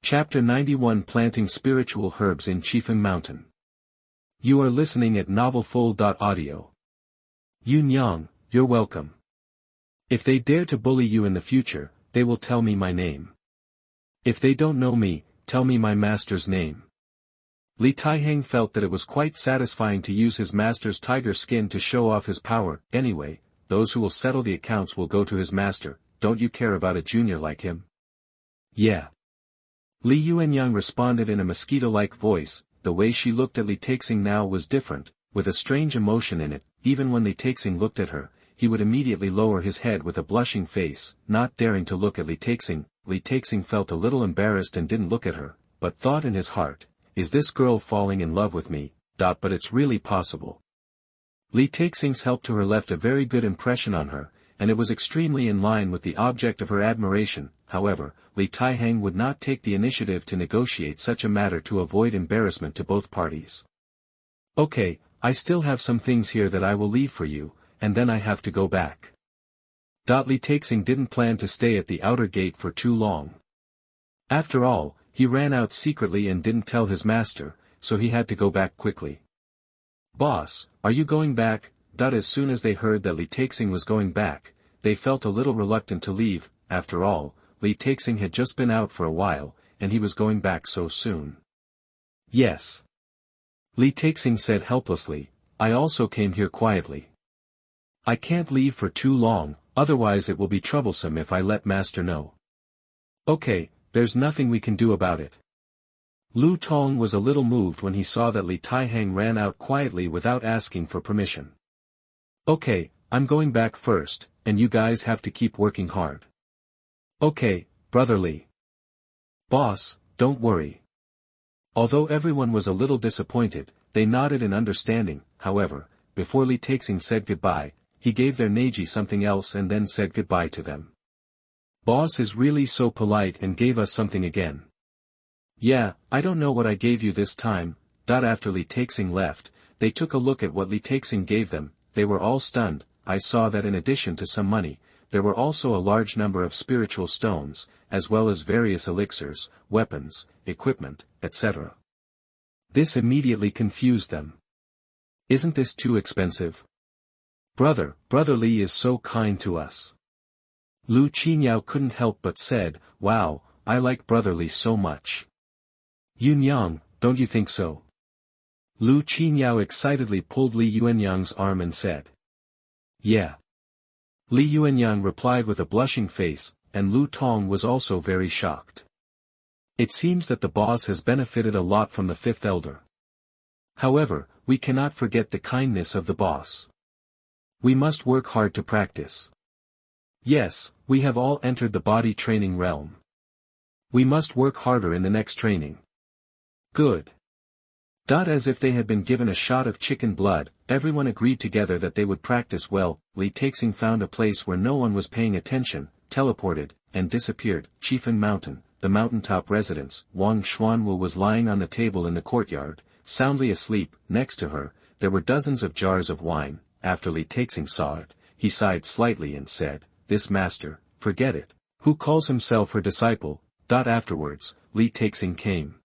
Chapter 91 Planting Spiritual Herbs in Chifeng Mountain. You are listening at novelfull.audio. Yun Yang, you're welcome. If they dare to bully you in the future, they will tell me my name. If they don't know me, tell me my master's name. Li Taihang felt that it was quite satisfying to use his master's tiger skin to show off his power. Anyway, those who will settle the accounts will go to his master. Don't you care about a junior like him? Yeah. Li Yuanyang responded in a mosquito-like voice. The way she looked at Li Taixing now was different, with a strange emotion in it. Even when Li Taixing looked at her, he would immediately lower his head with a blushing face, not daring to look at Li Taixing. Li Taixing felt a little embarrassed and didn't look at her, but thought in his heart, is this girl falling in love with me? But it's really possible. Li Taixing's help to her left a very good impression on her, and it was extremely in line with the object of her admiration. However, Li Taihang would not take the initiative to negotiate such a matter to avoid embarrassment to both parties. Okay, I still have some things here that I will leave for you, and then I have to go back. Li Taixing didn't plan to stay at the outer gate for too long. After all, he ran out secretly and didn't tell his master, so he had to go back quickly. Boss, are you going back? As soon as they heard that Li Taixing was going back, they felt a little reluctant to leave. After all, Li Taixing had just been out for a while, and he was going back so soon. Yes. Li Taixing said helplessly, I also came here quietly. I can't leave for too long, otherwise it will be troublesome if I let master know. Okay, there's nothing we can do about it. Lu Tong was a little moved when he saw that Li Taihang ran out quietly without asking for permission. Okay, I'm going back first, and you guys have to keep working hard. Okay, brother Li. Boss, don't worry. Although everyone was a little disappointed, they nodded in understanding. However, before Li Taixing said goodbye, he gave their Neji something else and then said goodbye to them. Boss is really so polite and gave us something again. Yeah, I don't know what I gave you this time. After Li Taixing left, they took a look at what Li Taixing gave them. They were all stunned. I saw that in addition to some money, there were also a large number of spiritual stones, as well as various elixirs, weapons, equipment, etc. This immediately confused them. Isn't this too expensive? Brother Li is so kind to us. Lu Qinyao couldn't help but said, wow, I like Brother Li so much. Yun Yang, don't you think so? Lu Qinyao excitedly pulled Li Yuanyang's arm and said. Yeah. Li Yuanyang replied with a blushing face, and Lu Tong was also very shocked. It seems that the boss has benefited a lot from the fifth elder. However, we cannot forget the kindness of the boss. We must work hard to practice. Yes, we have all entered the body training realm. We must work harder in the next training. Good. As if they had been given a shot of chicken blood, everyone agreed together that they would practice well. Li Taixing found a place where no one was paying attention, teleported, and disappeared. Chifeng Mountain, the mountaintop residence. Wang Xuanwu was lying on the table in the courtyard, soundly asleep. Next to her, there were dozens of jars of wine. After Li Taixing saw it, he sighed slightly and said, this master, forget it. Who calls himself her disciple? Afterwards, Li Taixing came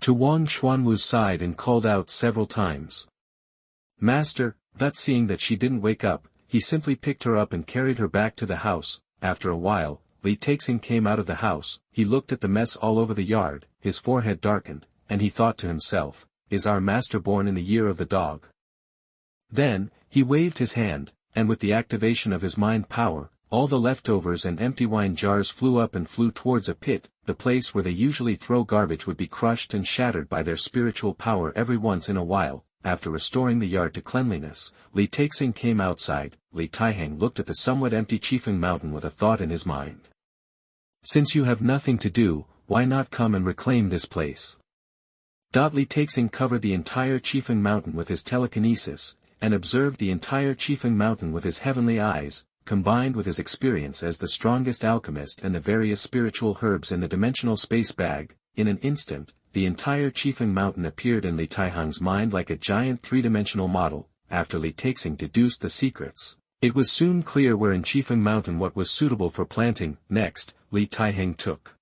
to Wang Xuanwu's side and called out several times. Master, seeing that she didn't wake up, he simply picked her up and carried her back to the house. After a while, Li Taixing came out of the house. He looked at the mess all over the yard, his forehead darkened, and he thought to himself, is our master born in the year of the dog? Then, he waved his hand, and with the activation of his mind power, all the leftovers and empty wine jars flew up and flew towards a pit. The place where they usually throw garbage would be crushed and shattered by their spiritual power every once in a while. After restoring the yard to cleanliness, Li Taixing came outside. Li Taihang looked at the somewhat empty Chifeng Mountain with a thought in his mind. Since you have nothing to do, why not come and reclaim this place? Li Taixing covered the entire Chifeng Mountain with his telekinesis, and observed the entire Chifeng Mountain with his heavenly eyes. Combined with his experience as the strongest alchemist and the various spiritual herbs in the dimensional space bag, in an instant, the entire Chifeng Mountain appeared in Li Taihang's mind like a giant three-dimensional model. After Li Taixing deduced the secrets, it was soon clear where in Chifeng Mountain what was suitable for planting. Next, Li Taihang took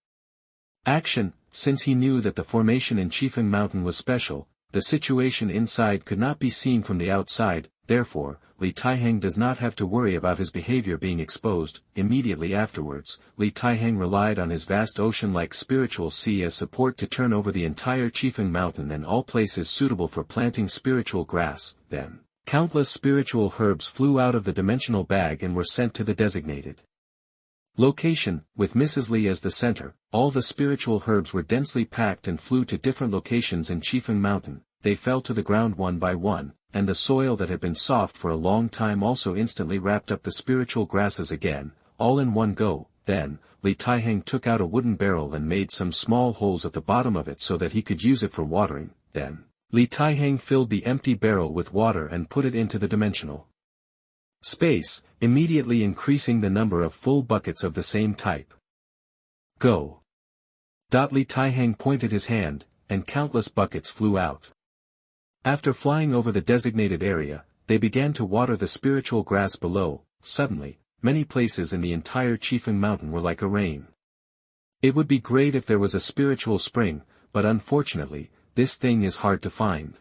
action. since he knew that the formation in Chifeng Mountain was special, the situation inside could not be seen from the outside, therefore, Li Taihang does not have to worry about his behavior being exposed. Immediately afterwards, Li Taihang relied on his vast ocean-like spiritual sea as support to turn over the entire Chifeng Mountain and all places suitable for planting spiritual grass. Then, countless spiritual herbs flew out of the dimensional bag and were sent to the designated location, with Mrs. Li as the center. All the spiritual herbs were densely packed and flew to different locations in Chifeng Mountain. They fell to the ground one by one, and the soil that had been soft for a long time also instantly wrapped up the spiritual grasses again, all in one go. Then, Li Taihang took out a wooden barrel and made some small holes at the bottom of it so that he could use it for watering. Then, Li Taihang filled the empty barrel with water and put it into the dimensional space, immediately increasing the number of full buckets of the same type. Go! Li Taihang pointed his hand, and countless buckets flew out. After flying over the designated area, they began to water the spiritual grass below. Suddenly, many places in the entire Chifeng Mountain were like a rain. It would be great if there was a spiritual spring, but unfortunately, this thing is hard to find.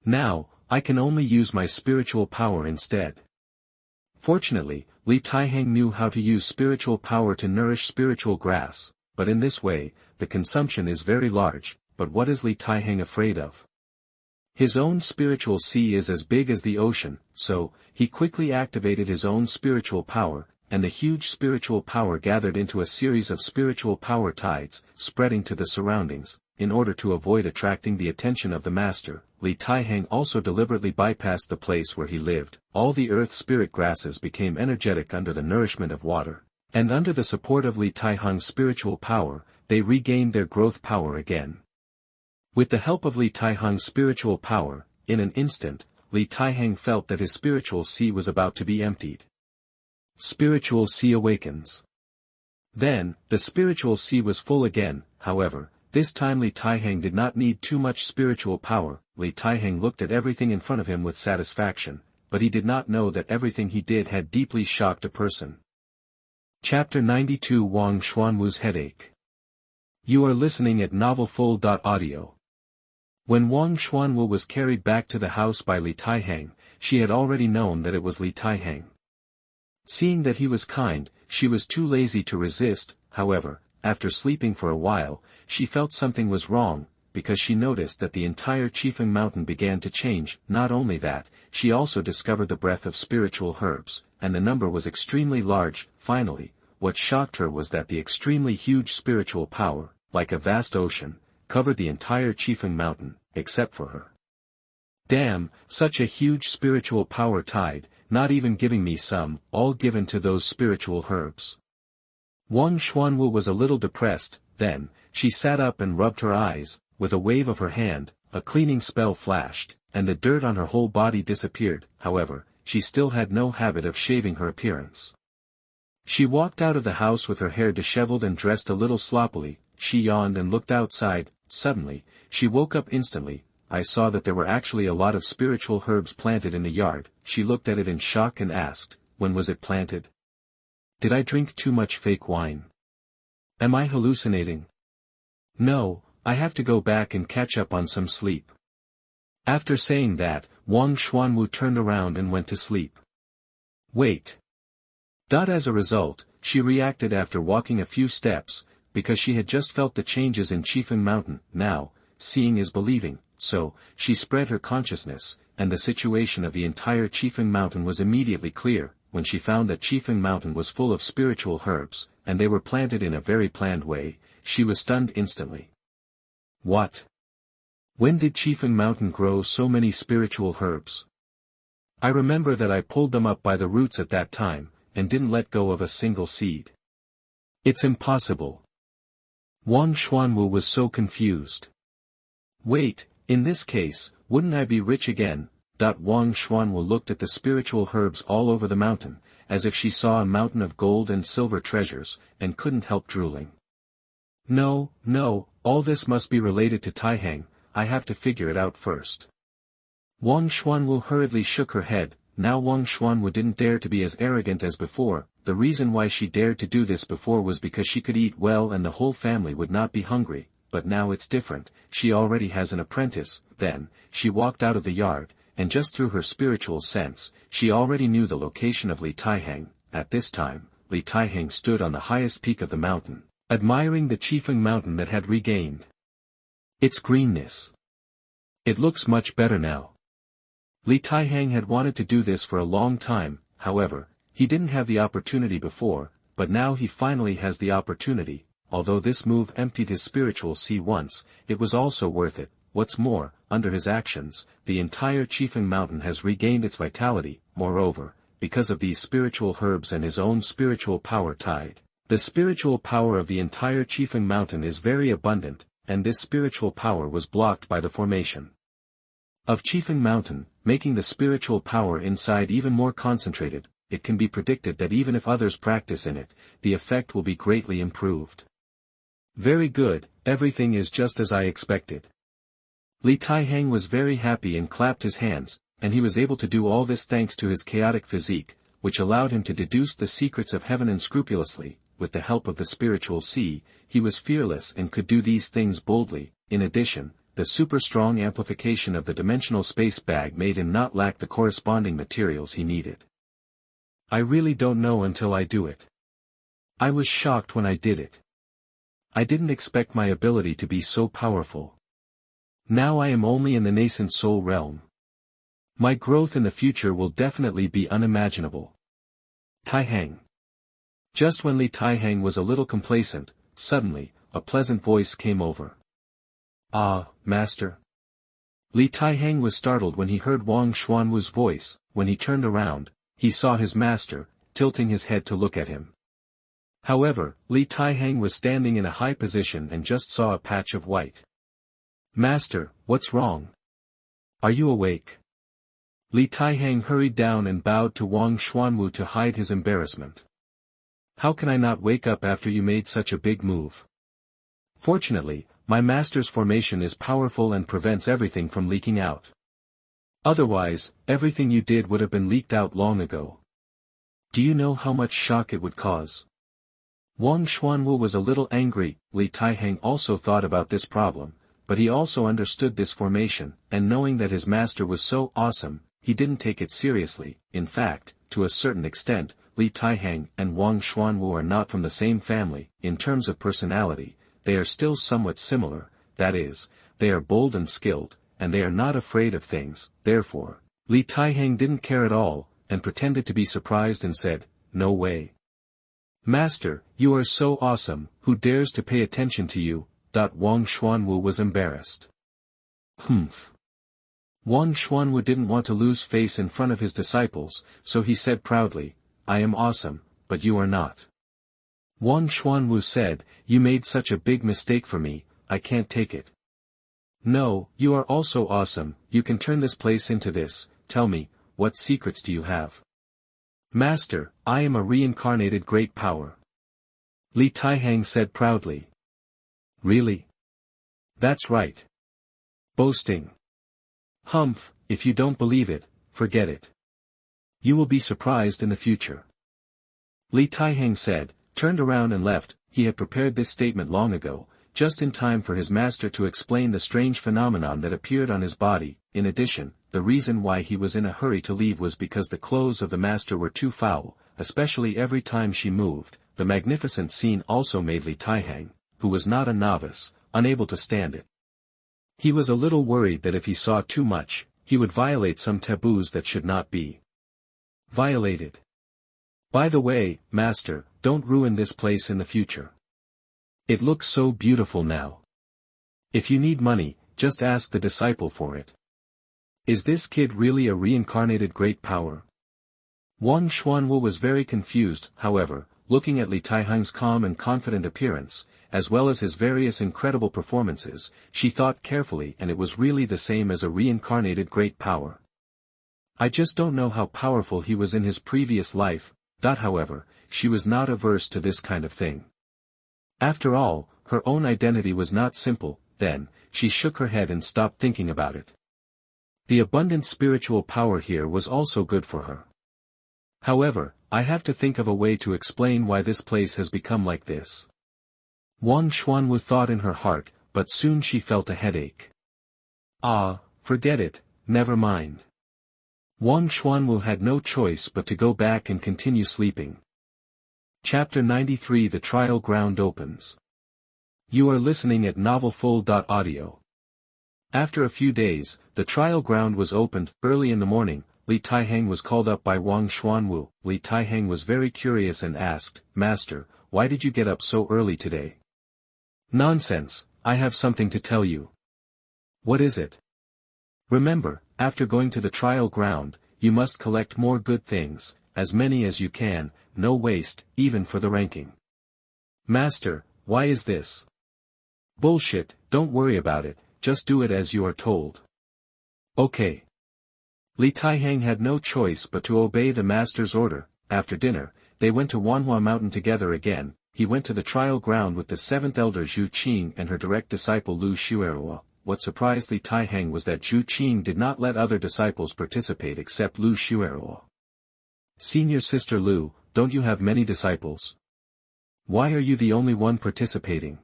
Now, I can only use my spiritual power instead. Fortunately, Li Taihang knew how to use spiritual power to nourish spiritual grass, but in this way, the consumption is very large. But what is Li Taihang afraid of? His own spiritual sea is as big as the ocean, so, he quickly activated his own spiritual power, and the huge spiritual power gathered into a series of spiritual power tides, spreading to the surroundings. In order to avoid attracting the attention of the master, Li Taihang also deliberately bypassed the place where he lived. All the earth spirit grasses became energetic under the nourishment of water, and under the support of Li Taihang's spiritual power, they regained their growth power again. With the help of Li Taihang's spiritual power, in an instant, Li Taihang felt that his spiritual sea was about to be emptied. Spiritual sea awakens. Then, the spiritual sea was full again. However, this time Li Taihang did not need too much spiritual power. Li Taihang looked at everything in front of him with satisfaction, but he did not know that everything he did had deeply shocked a person. Chapter 92 Wang Xuanwu's Headache. You are listening at novelfull.audio. When Wang Xuanwu was carried back to the house by Li Taihang, she had already known that it was Li Taihang. Seeing that he was kind, she was too lazy to resist. However, after sleeping for a while, she felt something was wrong, because she noticed that the entire Chifeng Mountain began to change. Not only that, she also discovered the breath of spiritual herbs, and the number was extremely large. Finally, what shocked her was that the extremely huge spiritual power, like a vast ocean, covered the entire Chifeng Mountain, except for her. Damn, such a huge spiritual power tide, not even giving me some, all given to those spiritual herbs. Wang Xuanwu was a little depressed. Then, she sat up and rubbed her eyes. With a wave of her hand, a cleaning spell flashed, and the dirt on her whole body disappeared. However, she still had no habit of shaving her appearance. She walked out of the house with her hair disheveled and dressed a little sloppily. She yawned and looked outside. Suddenly, she woke up instantly. I saw that there were actually a lot of spiritual herbs planted in the yard. She looked at it in shock and asked, when was it planted? Did I drink too much fake wine? Am I hallucinating? No, I have to go back and catch up on some sleep. After saying that, Wang Xuanwu turned around and went to sleep. Wait. As a result, she reacted after walking a few steps, because she had just felt the changes in Chifeng Mountain. Now, seeing is believing, so, she spread her consciousness, and the situation of the entire Chifeng Mountain was immediately clear. When she found that Chifeng Mountain was full of spiritual herbs, and they were planted in a very planned way, she was stunned instantly. What? When did Chifeng Mountain grow so many spiritual herbs? I remember that I pulled them up by the roots at that time, and didn't let go of a single seed. It's impossible. Wang Xuanwu was so confused. Wait, in this case, wouldn't I be rich again? Wang Xuanwu looked at the spiritual herbs all over the mountain, as if she saw a mountain of gold and silver treasures, and couldn't help drooling. No, all this must be related to Taihang. I have to figure it out first. Wang Xuanwu hurriedly shook her head. Now Wang Xuanwu didn't dare to be as arrogant as before. The reason why she dared to do this before was because she could eat well and the whole family would not be hungry. but now it's different, she already has an apprentice. Then, she walked out of the yard, and just through her spiritual sense, she already knew the location of Li Taihang. At this time, Li Taihang stood on the highest peak of the mountain, admiring the Chifeng mountain that had regained its greenness. It looks much better now. Li Taihang had wanted to do this for a long time, however, he didn't have the opportunity before, but now he finally has the opportunity. Although this move emptied his spiritual sea once, it was also worth it. What's more, under his actions, the entire Chifeng mountain has regained its vitality. Moreover, because of these spiritual herbs and his own spiritual power tied, the spiritual power of the entire Chifeng mountain is very abundant, and this spiritual power was blocked by the formation of Chifeng mountain, making the spiritual power inside even more concentrated. It can be predicted that even if others practice in it, the effect will be greatly improved. Very good, everything is just as I expected. Li Taihang was very happy and clapped his hands, and he was able to do all this thanks to his chaotic physique, which allowed him to deduce the secrets of heaven unscrupulously. With the help of the spiritual sea, he was fearless and could do these things boldly. In addition, the super-strong amplification of the dimensional space bag made him not lack the corresponding materials he needed. I really don't know until I do it. I was shocked when I did it. I didn't expect my ability to be so powerful. Now I am only in the nascent soul realm. My growth in the future will definitely be unimaginable. Taihang. Just when Li Taihang was a little complacent, suddenly, a pleasant voice came over. Ah, master. Li Taihang was startled when he heard Wang Xuanwu's voice. When he turned around, he saw his master, tilting his head to look at him. However, Li Taihang was standing in a high position and just saw a patch of white. Master, what's wrong? Are you awake? Li Taihang hurried down and bowed to Wang Xuanwu to hide his embarrassment. How can I not wake up after you made such a big move? Fortunately, my master's formation is powerful and prevents everything from leaking out. Otherwise, everything you did would have been leaked out long ago. Do you know how much shock it would cause? Wang Xuanwu was a little angry. Li Taihang also thought about this problem, but he also understood this formation, and knowing that his master was so awesome, he didn't take it seriously. In fact, to a certain extent, Li Taihang and Wang Xuanwu are not from the same family. In terms of personality, they are still somewhat similar, that is, they are bold and skilled, and they are not afraid of things. Therefore, Li Taihang didn't care at all, and pretended to be surprised and said, "No way. Master, you are so awesome, who dares to pay attention to you?" Wang Xuanwu was embarrassed. Humph. Wang Xuanwu didn't want to lose face in front of his disciples, so he said proudly, "I am awesome, but you are not." Wang Xuanwu said, "You made such a big mistake for me, I can't take it." "No, you are also awesome, you can turn this place into this. Tell me, what secrets do you have?" "Master, I am a reincarnated great power." Li Taihang said proudly. "Really? That's right. Boasting. Humph, if you don't believe it, forget it. You will be surprised in the future." Li Taihang said, turned around and left. He had prepared this statement long ago, just in time for his master to explain the strange phenomenon that appeared on his body. In addition, the reason why he was in a hurry to leave was because the clothes of the master were too foul, especially every time she moved. The magnificent scene also made Li Taihang, who was not a novice, unable to stand it. He was a little worried that if he saw too much, he would violate some taboos that should not be violated. By the way, master, don't ruin this place in the future. It looks so beautiful now. If you need money, just ask the disciple for it. Is this kid really a reincarnated great power? Wang Xuanwu was very confused. However, looking at Li Taihang's calm and confident appearance, as well as his various incredible performances, she thought carefully, and it was really the same as a reincarnated great power. I just don't know how powerful he was in his previous life. However, she was not averse to this kind of thing. After all, her own identity was not simple. Then, she shook her head and stopped thinking about it. The abundant spiritual power here was also good for her. However, I have to think of a way to explain why this place has become like this. Wang Xuanwu thought in her heart, but soon she felt a headache. Ah, forget it, never mind. Wang Xuanwu had no choice but to go back and continue sleeping. Chapter 93 The Trial Ground Opens. You are listening at novelfull.audio. After a few days, the trial ground was opened. Early in the morning, Li Taihang was called up by Wang Xuanwu. Li Taihang was very curious and asked, "Master, why did you get up so early today?" "Nonsense, I have something to tell you." "What is it?" "Remember, after going to the trial ground, you must collect more good things, as many as you can, no waste, even for the ranking." "Master, why is this?" "Bullshit, don't worry about it, just do it as you are told." "Okay." Li Taihang had no choice but to obey the master's order. After dinner, they went to Wanhua Mountain together again. He went to the trial ground with the seventh elder Zhu Qing and her direct disciple Lu Xueruo. What surprised Li Taihang was that Zhu Qing did not let other disciples participate except Lu Xueruo. "Senior sister Lu, don't you have many disciples? Why are you the only one participating?"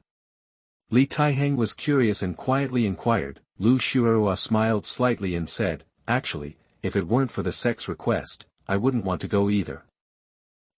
Li Taihang was curious and quietly inquired. Lu Xueruo smiled slightly and said, "Actually, if it weren't for the sect's request, I wouldn't want to go either.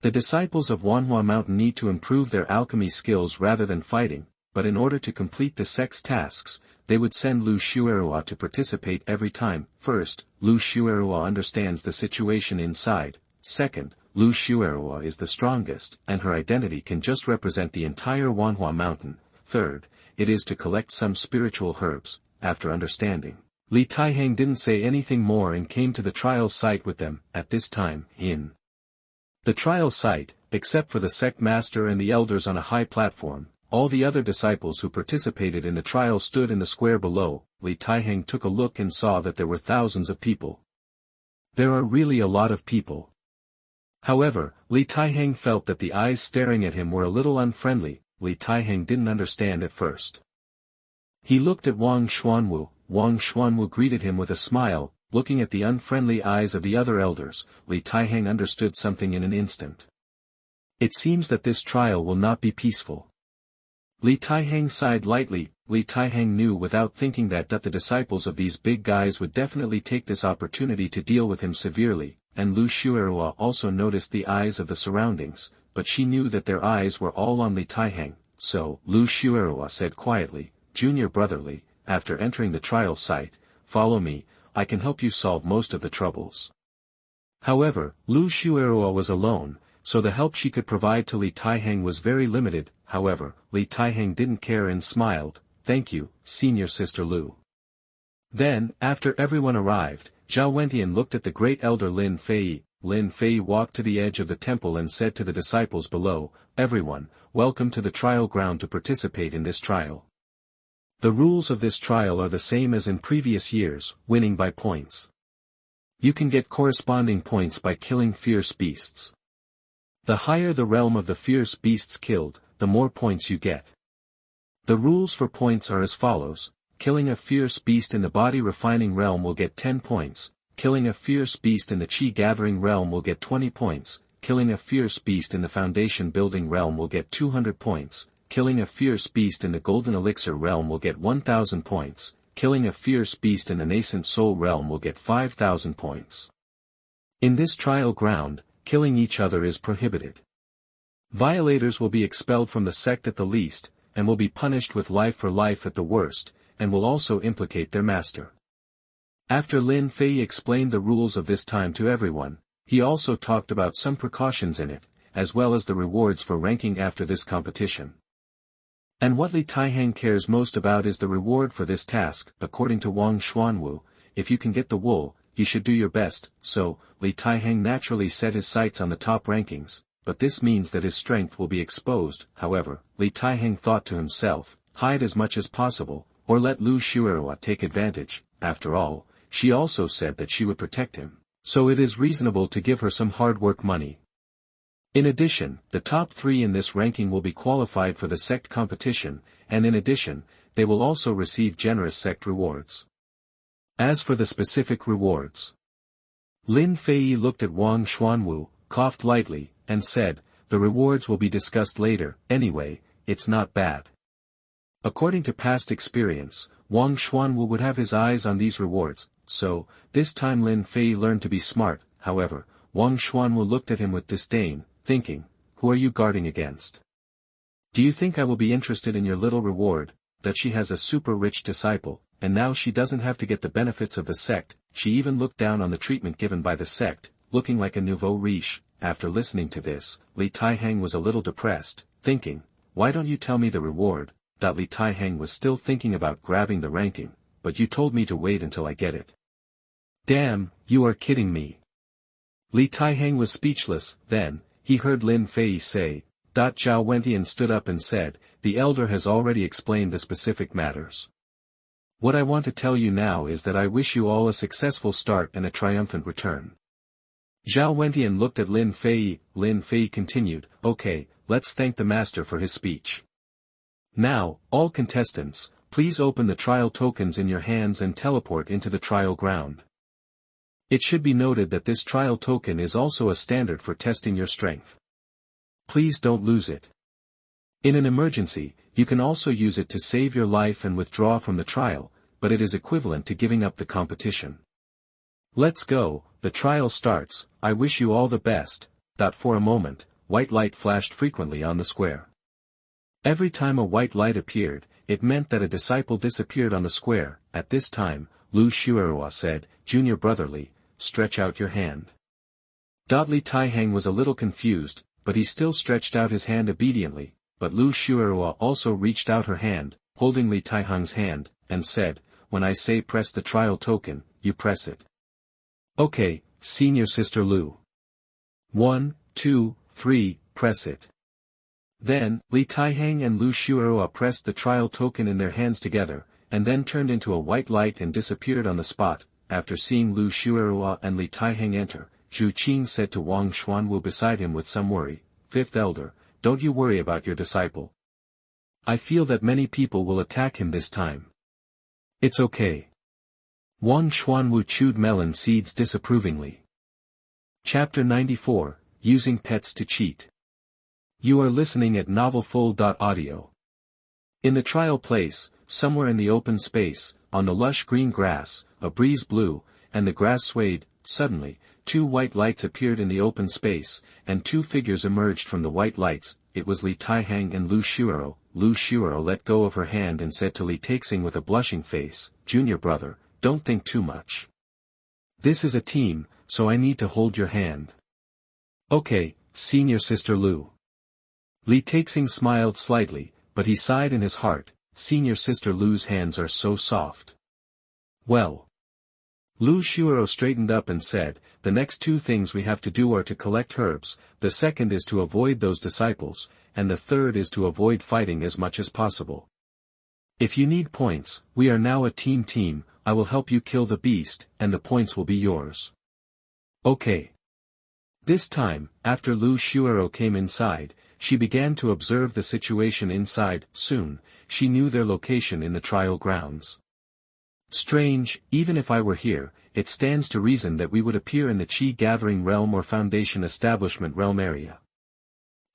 The disciples of Wanhua Mountain need to improve their alchemy skills rather than fighting, but in order to complete the sect's tasks, they would send Lu Xueruo to participate every time. First, Lu Xueruo understands the situation inside. Second, Lu Xueruo is the strongest, and her identity can just represent the entire Wanhua Mountain. Third, it is to collect some spiritual herbs." After understanding, Li Taihang didn't say anything more and came to the trial site with them. At this time, in the trial site, except for the sect master and the elders on a high platform, all the other disciples who participated in the trial stood in the square below. Li Taihang took a look and saw that there were thousands of people. There are really a lot of people. However, Li Taihang felt that the eyes staring at him were a little unfriendly. Li Taihang didn't understand at first. He looked at Wang Xuanwu. Wang Xuanwu greeted him with a smile. Looking at the unfriendly eyes of the other elders, Li Taihang understood something in an instant. It seems that this trial will not be peaceful. Li Taihang sighed lightly. Li Taihang knew without thinking that the disciples of these big guys would definitely take this opportunity to deal with him severely, and Lu Xueruo also noticed the eyes of the surroundings, but she knew that their eyes were all on Li Taihang, so Lu Xueruo said quietly, "Junior brotherly, after entering the trial site, follow me, I can help you solve most of the troubles." However, Lu Xueruo was alone, so the help she could provide to Li Taihang was very limited. However, Li Taihang didn't care and smiled, "Thank you, senior sister Lu." Then, after everyone arrived, Zhao Wentian looked at the great elder Lin Fei. Lin Fei walked to the edge of the temple and said to the disciples below, "Everyone, welcome to the trial ground to participate in this trial. The rules of this trial are the same as in previous years, winning by points. You can get corresponding points by killing fierce beasts. The higher the realm of the fierce beasts killed, the more points you get. The rules for points are as follows: killing a fierce beast in the body refining realm will get 10 points, killing a fierce beast in the chi gathering realm will get 20 points, killing a fierce beast in the foundation building realm will get 200 points, killing a fierce beast in the golden elixir realm will get 1000 points, killing a fierce beast in the nascent soul realm will get 5000 points. In this trial ground, killing each other is prohibited. Violators will be expelled from the sect at the least, and will be punished with life for life at the worst, and will also implicate their master." After Lin Fei explained the rules of this time to everyone, he also talked about some precautions in it, as well as the rewards for ranking after this competition. And what Li Taihang cares most about is the reward for this task. According to Wang Xuanwu, if you can get the wool, you should do your best. So, Li Taihang naturally set his sights on the top rankings, but this means that his strength will be exposed. However, Li Taihang thought to himself, hide as much as possible, or let Lu Xueruo take advantage. After all, she also said that she would protect him, so it is reasonable to give her some hard work money. In addition, the top 3 in this ranking will be qualified for the sect competition, and in addition, they will also receive generous sect rewards. As for the specific rewards, Lin Fei looked at Wang Xuanwu, coughed lightly, and said, "The rewards will be discussed later. Anyway, it's not bad. According to past experience, Wang Xuanwu would have his eyes on these rewards, so, this time Lin Fei learned to be smart. However, Wang Xuanwu looked at him with disdain, thinking, who are you guarding against? Do you think I will be interested in your little reward, that she has a super rich disciple, and now she doesn't have to get the benefits of the sect? She even looked down on the treatment given by the sect, looking like a nouveau riche. After listening to this, Li Taihang was a little depressed, thinking, why don't you tell me the reward? Li Taihang was still thinking about grabbing the ranking, but you told me to wait until I get it. Damn, you are kidding me. Li Taihang was speechless. Then, he heard Lin Fei say, Zhao Wentian stood up and said, the elder has already explained the specific matters. What I want to tell you now is that I wish you all a successful start and a triumphant return. Zhao Wentian looked at Lin Fei. Lin Fei continued, okay, let's thank the master for his speech. Now, all contestants, please open the trial tokens in your hands and teleport into the trial ground. It should be noted that this trial token is also a standard for testing your strength. Please don't lose it. In an emergency, you can also use it to save your life and withdraw from the trial, but it is equivalent to giving up the competition. Let's go, the trial starts. I wish you all the best. For a moment, white light flashed frequently on the square. Every time a white light appeared, it meant that a disciple disappeared on the square. At this time, Lu Xueruo said, Junior brotherly, stretch out your hand. Li Taihang was a little confused, but he still stretched out his hand obediently, but Lu Xueruo also reached out her hand, holding Li Taihang's hand, and said, when I say press the trial token, you press it. Okay, senior sister Lu. 1, 2, 3, press it. Then, Li Taihang and Lu Xueruo pressed the trial token in their hands together, and then turned into a white light and disappeared on the spot. After seeing Lu Xueruo and Li Taihang enter, Zhu Qing said to Wang Xuanwu beside him with some worry, Fifth Elder, don't you worry about your disciple. I feel that many people will attack him this time. It's okay. Wang Xuanwu chewed melon seeds disapprovingly. Chapter 94, Using Pets to Cheat. You are listening at novelfull.audio. In the trial place, somewhere in the open space, on the lush green grass, a breeze blew, and the grass swayed. Suddenly, 2 white lights appeared in the open space, and 2 figures emerged from the white lights. It was Li Taihang and Lu Xueruo. Lu Xueruo let go of her hand and said to Li Taixing with a blushing face, Junior brother, don't think too much. This is a team, so I need to hold your hand. Okay, senior sister Lu. Li Taixing smiled slightly, but he sighed in his heart, senior sister Lu's hands are so soft. Well. Lu Xueruo straightened up and said, the next 2 things we have to do are to collect herbs, the second is to avoid those disciples, and the third is to avoid fighting as much as possible. If you need points, we are now a team, I will help you kill the beast, and the points will be yours. Okay. This time, after Lu Xueruo came inside, she began to observe the situation inside. Soon, she knew their location in the trial grounds. Strange, even if I were here, it stands to reason that we would appear in the Qi Gathering Realm or Foundation Establishment Realm area.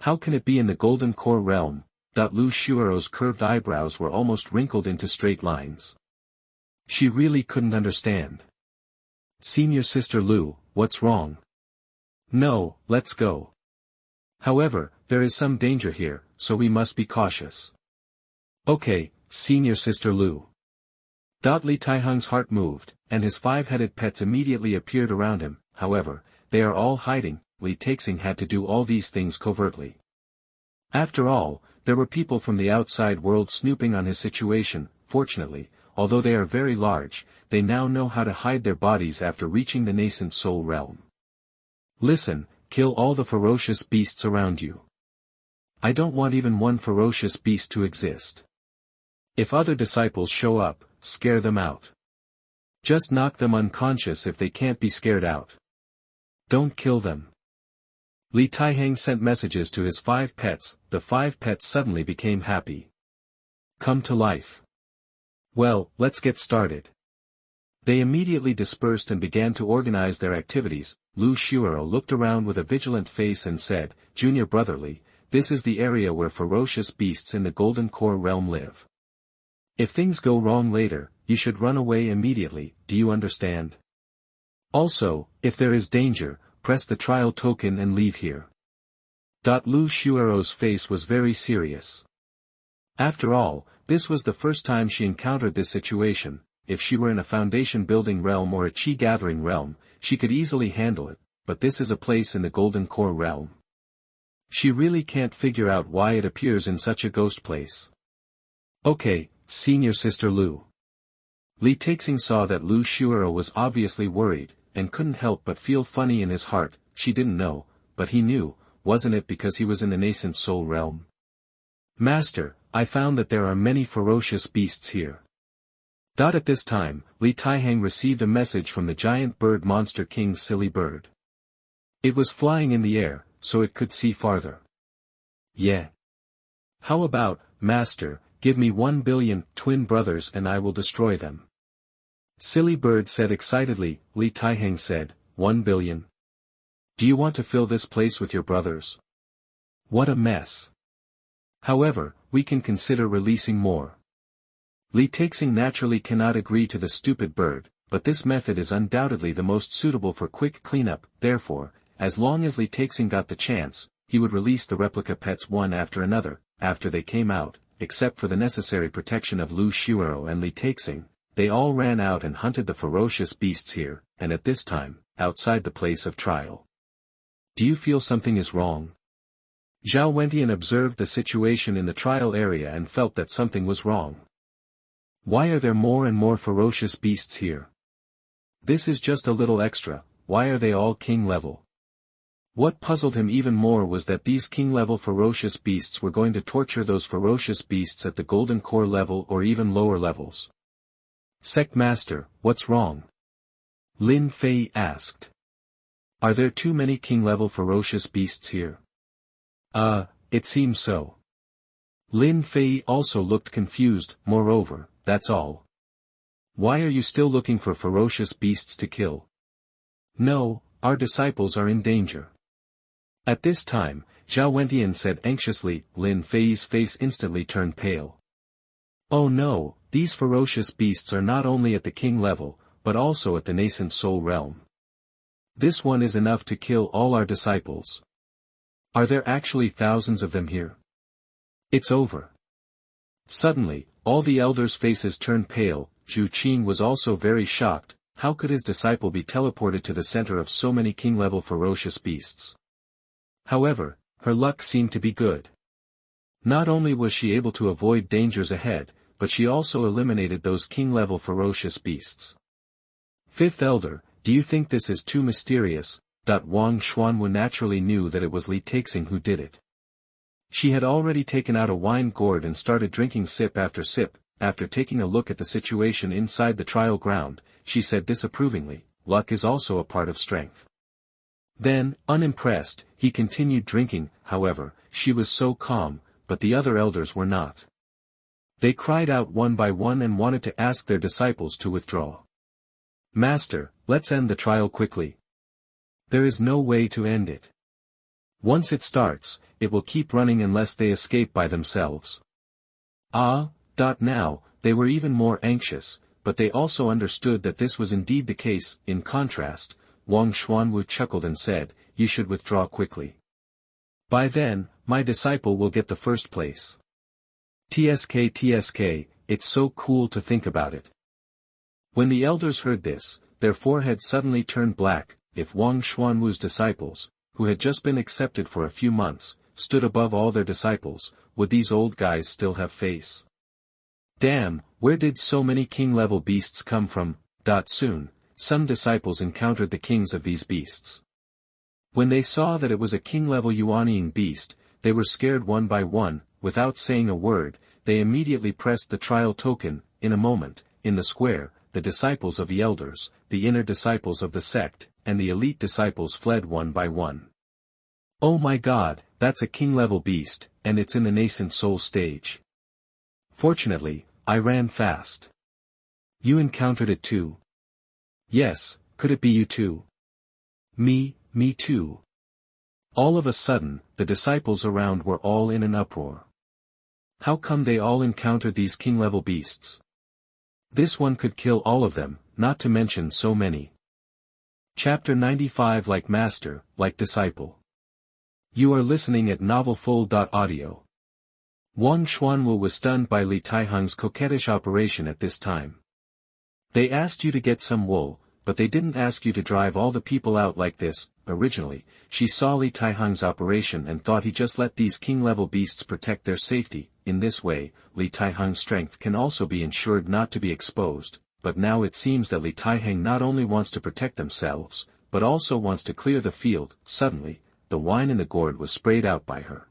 How can it be in the Golden Core Realm? Lu Xueruo's curved eyebrows were almost wrinkled into straight lines. She really couldn't understand. Senior sister Lu, what's wrong? No, let's go. However, there is some danger here, so we must be cautious. Okay, senior sister Lu. Li Taihang's heart moved, and his 5-headed pets immediately appeared around him. However, they are all hiding. Li Taixing had to do all these things covertly. After all, there were people from the outside world snooping on his situation. Fortunately, although they are very large, they now know how to hide their bodies after reaching the nascent soul realm. Listen, kill all the ferocious beasts around you. I don't want even one ferocious beast to exist. If other disciples show up, scare them out. Just knock them unconscious if they can't be scared out. Don't kill them. Li Taihang sent messages to his 5 pets. The 5 pets suddenly became happy. Come to life. Well, let's get started. They immediately dispersed and began to organize their activities. Lu Xueruo looked around with a vigilant face and said, Junior brotherly, this is the area where ferocious beasts in the Golden Core Realm live. If things go wrong later, you should run away immediately, do you understand? Also, if there is danger, press the trial token and leave here. Lu Xueruo's face was very serious. After all, this was the first time she encountered this situation. If she were in a foundation-building realm or a chi-gathering realm, she could easily handle it, but this is a place in the Golden Core realm. She really can't figure out why it appears in such a ghost place. Okay, senior sister Lu. Li Taixing saw that Lu Xueruo was obviously worried, and couldn't help but feel funny in his heart. She didn't know, but he knew, wasn't it because he was in the nascent soul realm? Master, I found that there are many ferocious beasts here. At this time, Li Taihang received a message from the giant bird monster king Silly Bird. It was flying in the air, so it could see farther. Yeah. How about, Master, give me 1 billion twin brothers and I will destroy them. Silly Bird said excitedly. Li Taihang said, 1 billion? Do you want to fill this place with your brothers? What a mess. However, we can consider releasing more. Li Taixing naturally cannot agree to the stupid bird, but this method is undoubtedly the most suitable for quick cleanup. Therefore, as long as Li Taixing got the chance, he would release the replica pets one after another. After they came out, except for the necessary protection of Lu Xueruo and Li Taixing, they all ran out and hunted the ferocious beasts here, and at this time, outside the place of trial. Do you feel something is wrong? Zhao Wentian observed the situation in the trial area and felt that something was wrong. Why are there more and more ferocious beasts here? This is just a little extra. Why are they all king level? What puzzled him even more was that these king level ferocious beasts were going to torture those ferocious beasts at the golden core level or even lower levels. Sect Master, what's wrong? Lin Fei asked. Are there too many king level ferocious beasts here? It seems so. Lin Fei also looked confused. Moreover, that's all. Why are you still looking for ferocious beasts to kill? No, our disciples are in danger. At this time, Zhao Wentian said anxiously. Lin Fei's face instantly turned pale. Oh no, these ferocious beasts are not only at the king level, but also at the nascent soul realm. This one is enough to kill all our disciples. Are there actually thousands of them here? It's over. Suddenly, all the elders' faces turned pale. Zhu Qing was also very shocked. How could his disciple be teleported to the center of so many king-level ferocious beasts? However, her luck seemed to be good. Not only was she able to avoid dangers ahead, but she also eliminated those king-level ferocious beasts. Fifth Elder, do you think this is too mysterious? Wang Xuanwu naturally knew that it was Li Taixing who did it. She had already taken out a wine gourd and started drinking sip after sip. After taking a look at the situation inside the trial ground, she said disapprovingly, luck is also a part of strength. Then, unimpressed, he continued drinking. However, she was so calm, but the other elders were not. They cried out one by one and wanted to ask their disciples to withdraw. Master, let's end the trial quickly. There is no way to end it. Once it starts, it will keep running unless they escape by themselves. Now, they were even more anxious, but they also understood that this was indeed the case. In contrast, Wang Xuanwu chuckled and said, you should withdraw quickly. By then, my disciple will get the first place. TSK, it's so cool to think about it. When the elders heard this, their foreheads suddenly turned black. If Wang Xuanwu's disciples, who had just been accepted for a few months, stood above all their disciples, would these old guys still have face? Damn, where did so many king-level beasts come from? Soon, some disciples encountered the kings of these beasts. When they saw that it was a king-level Yuaniing beast, they were scared one by one. Without saying a word, they immediately pressed the trial token. In a moment, in the square, the disciples of the elders, the inner disciples of the sect, and the elite disciples fled one by one. Oh my god, that's a king-level beast, and it's in the nascent soul stage. Fortunately, I ran fast. You encountered it too? Yes, could it be you too? Me too. All of a sudden, the disciples around were all in an uproar. How come they all encountered these king-level beasts? This one could kill all of them, not to mention so many. Chapter 95. Like Master, Like Disciple. You are listening at novelfull.audio. Wang Xuanwu was stunned by Li Taihang's coquettish operation at this time. They asked you to get some wool, but they didn't ask you to drive all the people out like this. Originally, she saw Li Taihang's operation and thought he just let these king-level beasts protect their safety. In this way, Li Taihang's strength can also be ensured not to be exposed, but now it seems that Li Taihang not only wants to protect themselves, but also wants to clear the field. Suddenly, the wine in the gourd was sprayed out by her.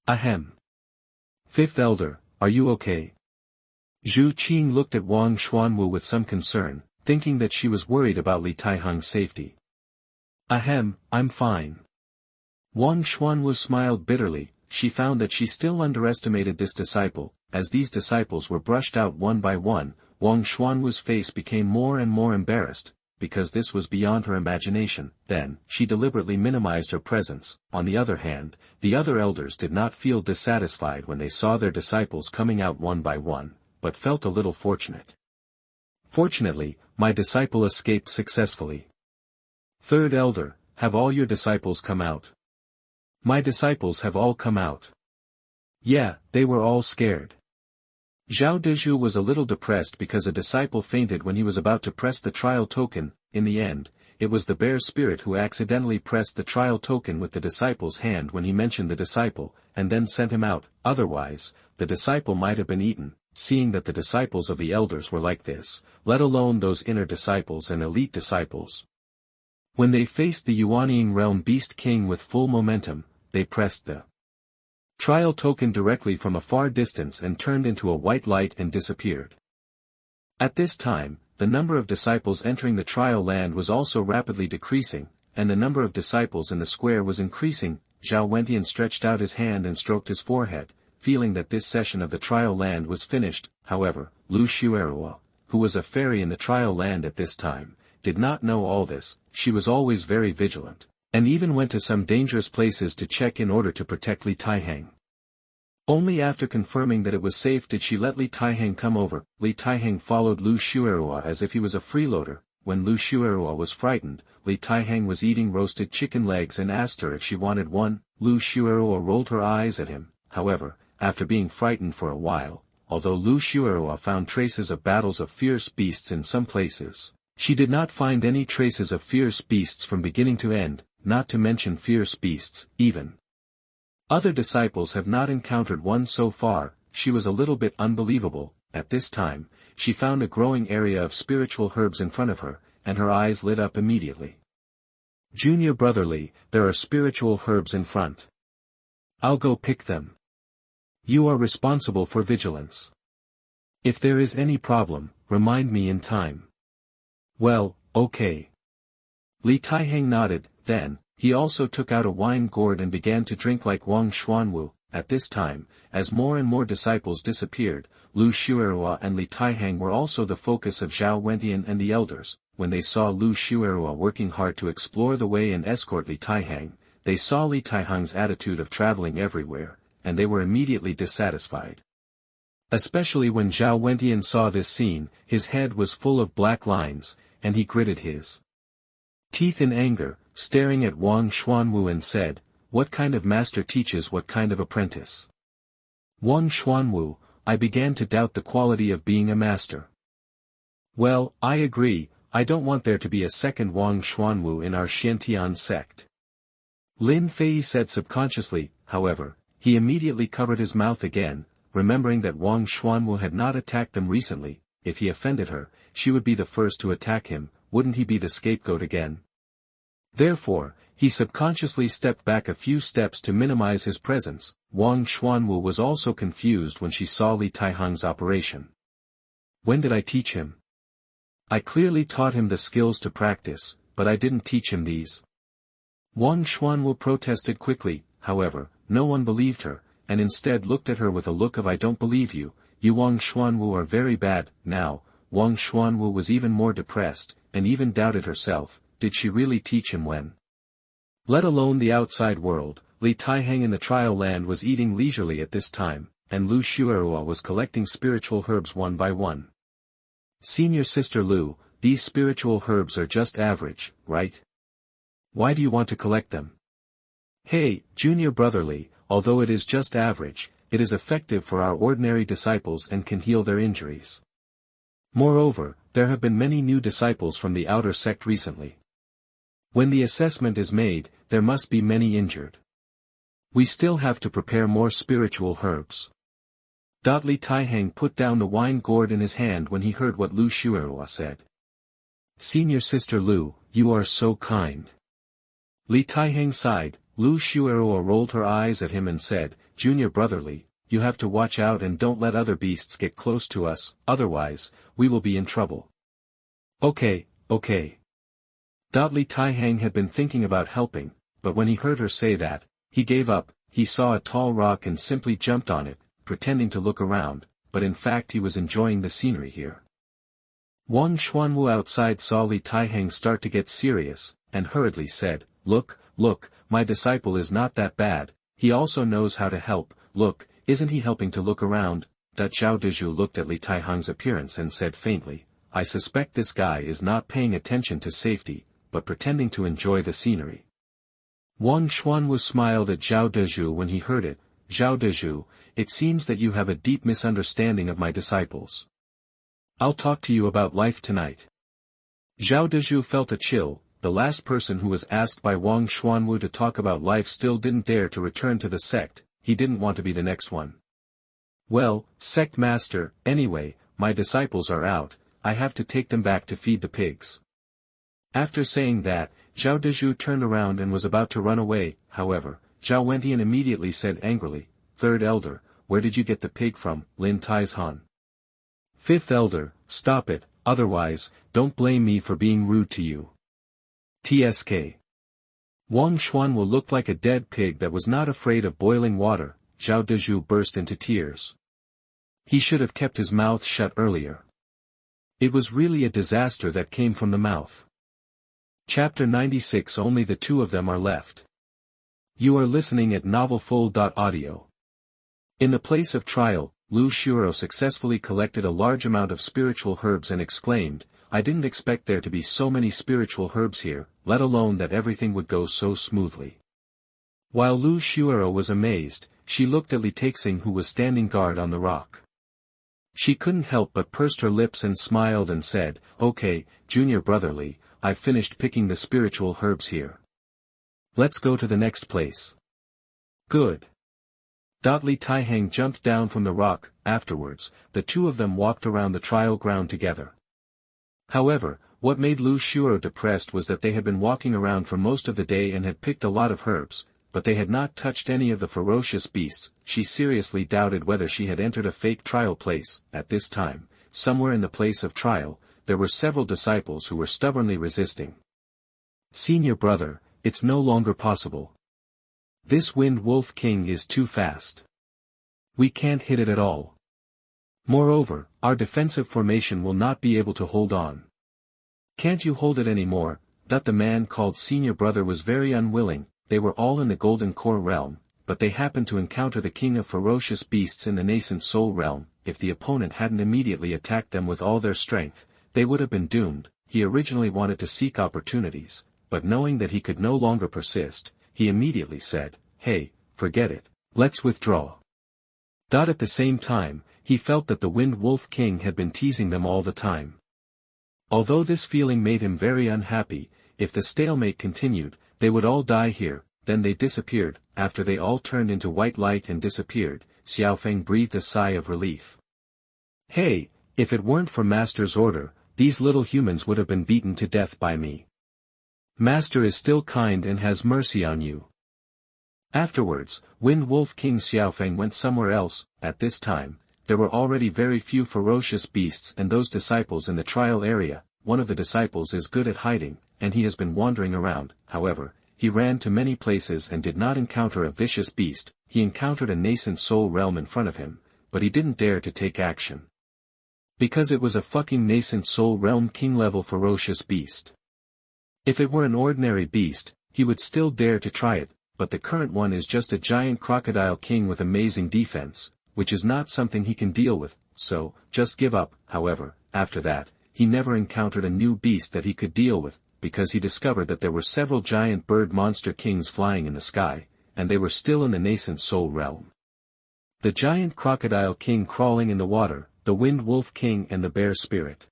Ahem. Fifth Elder, are you okay? Zhu Qing looked at Wang Xuanwu with some concern, thinking that she was worried about Li Taihang's safety. Ahem, I'm fine. Wang Xuanwu smiled bitterly. She found that she still underestimated this disciple. As these disciples were brushed out one by one, Wang Xuanwu's face became more and more embarrassed, because this was beyond her imagination. Then, she deliberately minimized her presence. On the other hand, the other elders did not feel dissatisfied when they saw their disciples coming out one by one, but felt a little fortunate. Fortunately, my disciple escaped successfully. Third Elder, have all your disciples come out? My disciples have all come out. Yeah, they were all scared. Zhao Dezhu was a little depressed because a disciple fainted when he was about to press the trial token. In the end, it was the bear spirit who accidentally pressed the trial token with the disciple's hand when he mentioned the disciple, and then sent him out. Otherwise, the disciple might have been eaten. Seeing that the disciples of the elders were like this, let alone those inner disciples and elite disciples. When they faced the Yuanying realm beast king with full momentum, they pressed the trial token directly from a far distance and turned into a white light and disappeared. At this time, the number of disciples entering the trial land was also rapidly decreasing, and the number of disciples in the square was increasing. Zhao Wentian stretched out his hand and stroked his forehead, feeling that this session of the trial land was finished. However, Lu Xueruo, who was a fairy in the trial land at this time, did not know all this. She was always very vigilant, and even went to some dangerous places to check in order to protect Li Taihang. Only after confirming that it was safe did she let Li Taihang come over. Li Taihang followed Lu Xueruo as if he was a freeloader. When Lu Xueruo was frightened, Li Taihang was eating roasted chicken legs and asked her if she wanted one. Lu Xueruo rolled her eyes at him. However, after being frightened for a while, although Lu Xueruo found traces of battles of fierce beasts in some places, she did not find any traces of fierce beasts from beginning to end, not to mention fierce beasts, even. Other disciples have not encountered one so far. She was a little bit unbelievable. At this time, she found a growing area of spiritual herbs in front of her, and her eyes lit up immediately. Junior brotherly, there are spiritual herbs in front. I'll go pick them. You are responsible for vigilance. If there is any problem, remind me in time. Well, okay. Li Taihang nodded. Then, he also took out a wine gourd and began to drink like Wang Xuanwu. At this time, as more and more disciples disappeared, Lu Xueruo and Li Taihang were also the focus of Zhao Wentian and the elders. When they saw Lu Xueruo working hard to explore the way and escort Li Taihang, they saw Li Taihang's attitude of traveling everywhere, and they were immediately dissatisfied. Especially when Zhao Wentian saw this scene, his head was full of black lines, and he gritted his teeth in anger, staring at Wang Xuanwu and said, "What kind of master teaches what kind of apprentice?" Wang Xuanwu, I began to doubt the quality of being a master. Well, I agree, I don't want there to be a second Wang Xuanwu in our Xiantian sect. Lin Fei said subconsciously. However, he immediately covered his mouth again, remembering that Wang Xuanwu had not attacked them recently. If he offended her, she would be the first to attack him. Wouldn't he be the scapegoat again? Therefore, he subconsciously stepped back a few steps to minimize his presence. Wang Xuanwu was also confused when she saw Li Taihang's operation. When did I teach him? I clearly taught him the skills to practice, but I didn't teach him these. Wang Xuanwu protested quickly. However, no one believed her, and instead looked at her with a look of I don't believe you. You Wang Xuanwu are very bad. Now, Wang Xuanwu was even more depressed, and even doubted herself. Did she really teach him when? Let alone the outside world, Li Taihang in the trial land was eating leisurely at this time. and Lu Xueruo was collecting spiritual herbs one by one. Senior Sister Lu, these spiritual herbs are just average, right? Why do you want to collect them? Hey, Junior Brotherly, although it is just average, it is effective for our ordinary disciples and can heal their injuries. Moreover, there have been many new disciples from the outer sect recently. When the assessment is made, there must be many injured. We still have to prepare more spiritual herbs. Li Taihang put down the wine gourd in his hand when he heard what Lu Xueruo said. Senior Sister Lu, you are so kind. Li Taihang sighed. Lu Xueruo rolled her eyes at him and said, Junior Brotherly, you have to watch out and don't let other beasts get close to us, otherwise, we will be in trouble. Okay. Li Taihang had been thinking about helping, but when he heard her say that, he gave up. He saw a tall rock and simply jumped on it, pretending to look around, but in fact he was enjoying the scenery here. Wang Xuanwu outside saw Li Taihang start to get serious, and hurriedly said, Look, my disciple is not that bad, he also knows how to help, look, isn't he helping to look around? Zhao Dezhu looked at Li Taihang's appearance and said faintly, I suspect this guy is not paying attention to safety, but pretending to enjoy the scenery. Wang Xuanwu smiled at Zhao Dezhu when he heard it. Zhao Dezhu, it seems that you have a deep misunderstanding of my disciples. I'll talk to you about life tonight. Zhao Dezhu felt a chill. The last person who was asked by Wang Xuanwu to talk about life still didn't dare to return to the sect. He didn't want to be the next one. Well, sect master, anyway, my disciples are out, I have to take them back to feed the pigs. After saying that, Zhao Dezhu turned around and was about to run away. However, Zhao Wentian immediately said angrily, Third Elder, where did you get the pig from, Lin Taizhan? Fifth Elder, stop it, otherwise, don't blame me for being rude to you. TSK. Wang Xuanwu looked like a dead pig that was not afraid of boiling water. Zhao Dezhu burst into tears. He should have kept his mouth shut earlier. It was really a disaster that came from the mouth. Chapter 96. Only the two of them are left. You are listening at novelfull.audio. In the place of trial, Lu Xueruo successfully collected a large amount of spiritual herbs and exclaimed, I didn't expect there to be so many spiritual herbs here, let alone that everything would go so smoothly. While Lu Xueruo was amazed, she looked at Li Taixing who was standing guard on the rock. She couldn't help but pursed her lips and smiled and said, Okay, Junior Brotherly, I've finished picking the spiritual herbs here. Let's go to the next place. Good. Li Taihang jumped down from the rock. Afterwards, the two of them walked around the trial ground together. However, what made Lu Xueruo depressed was that they had been walking around for most of the day and had picked a lot of herbs, but they had not touched any of the ferocious beasts. She seriously doubted whether she had entered a fake trial place. At this time, somewhere in the place of trial, there were several disciples who were stubbornly resisting. Senior brother, it's no longer possible. This Wind Wolf King is too fast. We can't hit it at all. Moreover, our defensive formation will not be able to hold on. Can't you hold it anymore? The man called Senior Brother was very unwilling. They were all in the Golden Core realm, but they happened to encounter the king of ferocious beasts in the nascent soul realm. If the opponent hadn't immediately attacked them with all their strength, they would have been doomed. He originally wanted to seek opportunities, but knowing that he could no longer persist, he immediately said, Hey, forget it, let's withdraw. At the same time, he felt that the Wind Wolf King had been teasing them all the time. Although this feeling made him very unhappy, if the stalemate continued, they would all die here. Then they disappeared. After they all turned into white light and disappeared, Xiaofeng breathed a sigh of relief. Hey, if it weren't for Master's order, these little humans would have been beaten to death by me. Master is still kind and has mercy on you. Afterwards, Wind Wolf King Xiaofeng went somewhere else. At this time, there were already very few ferocious beasts and those disciples in the trial area. One of the disciples is good at hiding, and he has been wandering around. However, he ran to many places and did not encounter a vicious beast. He encountered a nascent soul realm in front of him, but he didn't dare to take action. Because it was a fucking nascent soul realm king level ferocious beast. If it were an ordinary beast, he would still dare to try it, but the current one is just a giant crocodile king with amazing defense. which is not something he can deal with, so, just give up. However, after that, he never encountered a new beast that he could deal with, because he discovered that there were several giant bird monster kings flying in the sky, and they were still in the nascent soul realm. The giant crocodile king crawling in the water, the wind wolf king and the bear spirit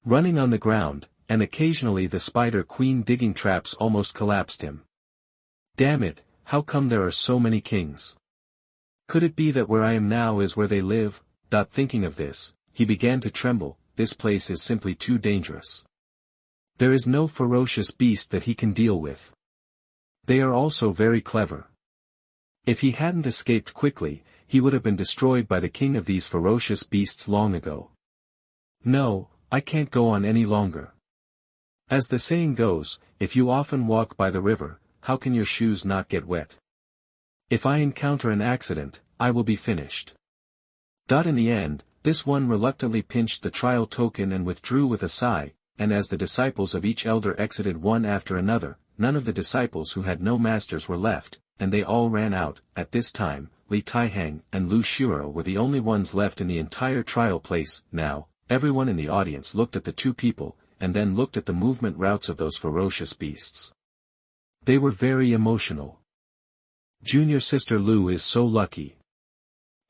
running on the ground, and occasionally the spider queen digging traps almost collapsed him. Damn it, how come there are so many kings? Could it be that where I am now is where they live? Thinking of this, he began to tremble. This place is simply too dangerous. There is no ferocious beast that he can deal with. They are also very clever. If he hadn't escaped quickly, he would have been destroyed by the king of these ferocious beasts long ago. No, I can't go on any longer. As the saying goes, if you often walk by the river, how can your shoes not get wet? If I encounter an accident, I will be finished. In the end, this one reluctantly pinched the trial token and withdrew with a sigh, and as the disciples of each elder exited one after another, none of the disciples who had no masters were left, and they all ran out. At this time, Taihang and Lu Xueruo were the only ones left in the entire trial place. Now, everyone in the audience looked at the two people, and then looked at the movement routes of those ferocious beasts. They were very emotional. Junior sister Lu is so lucky.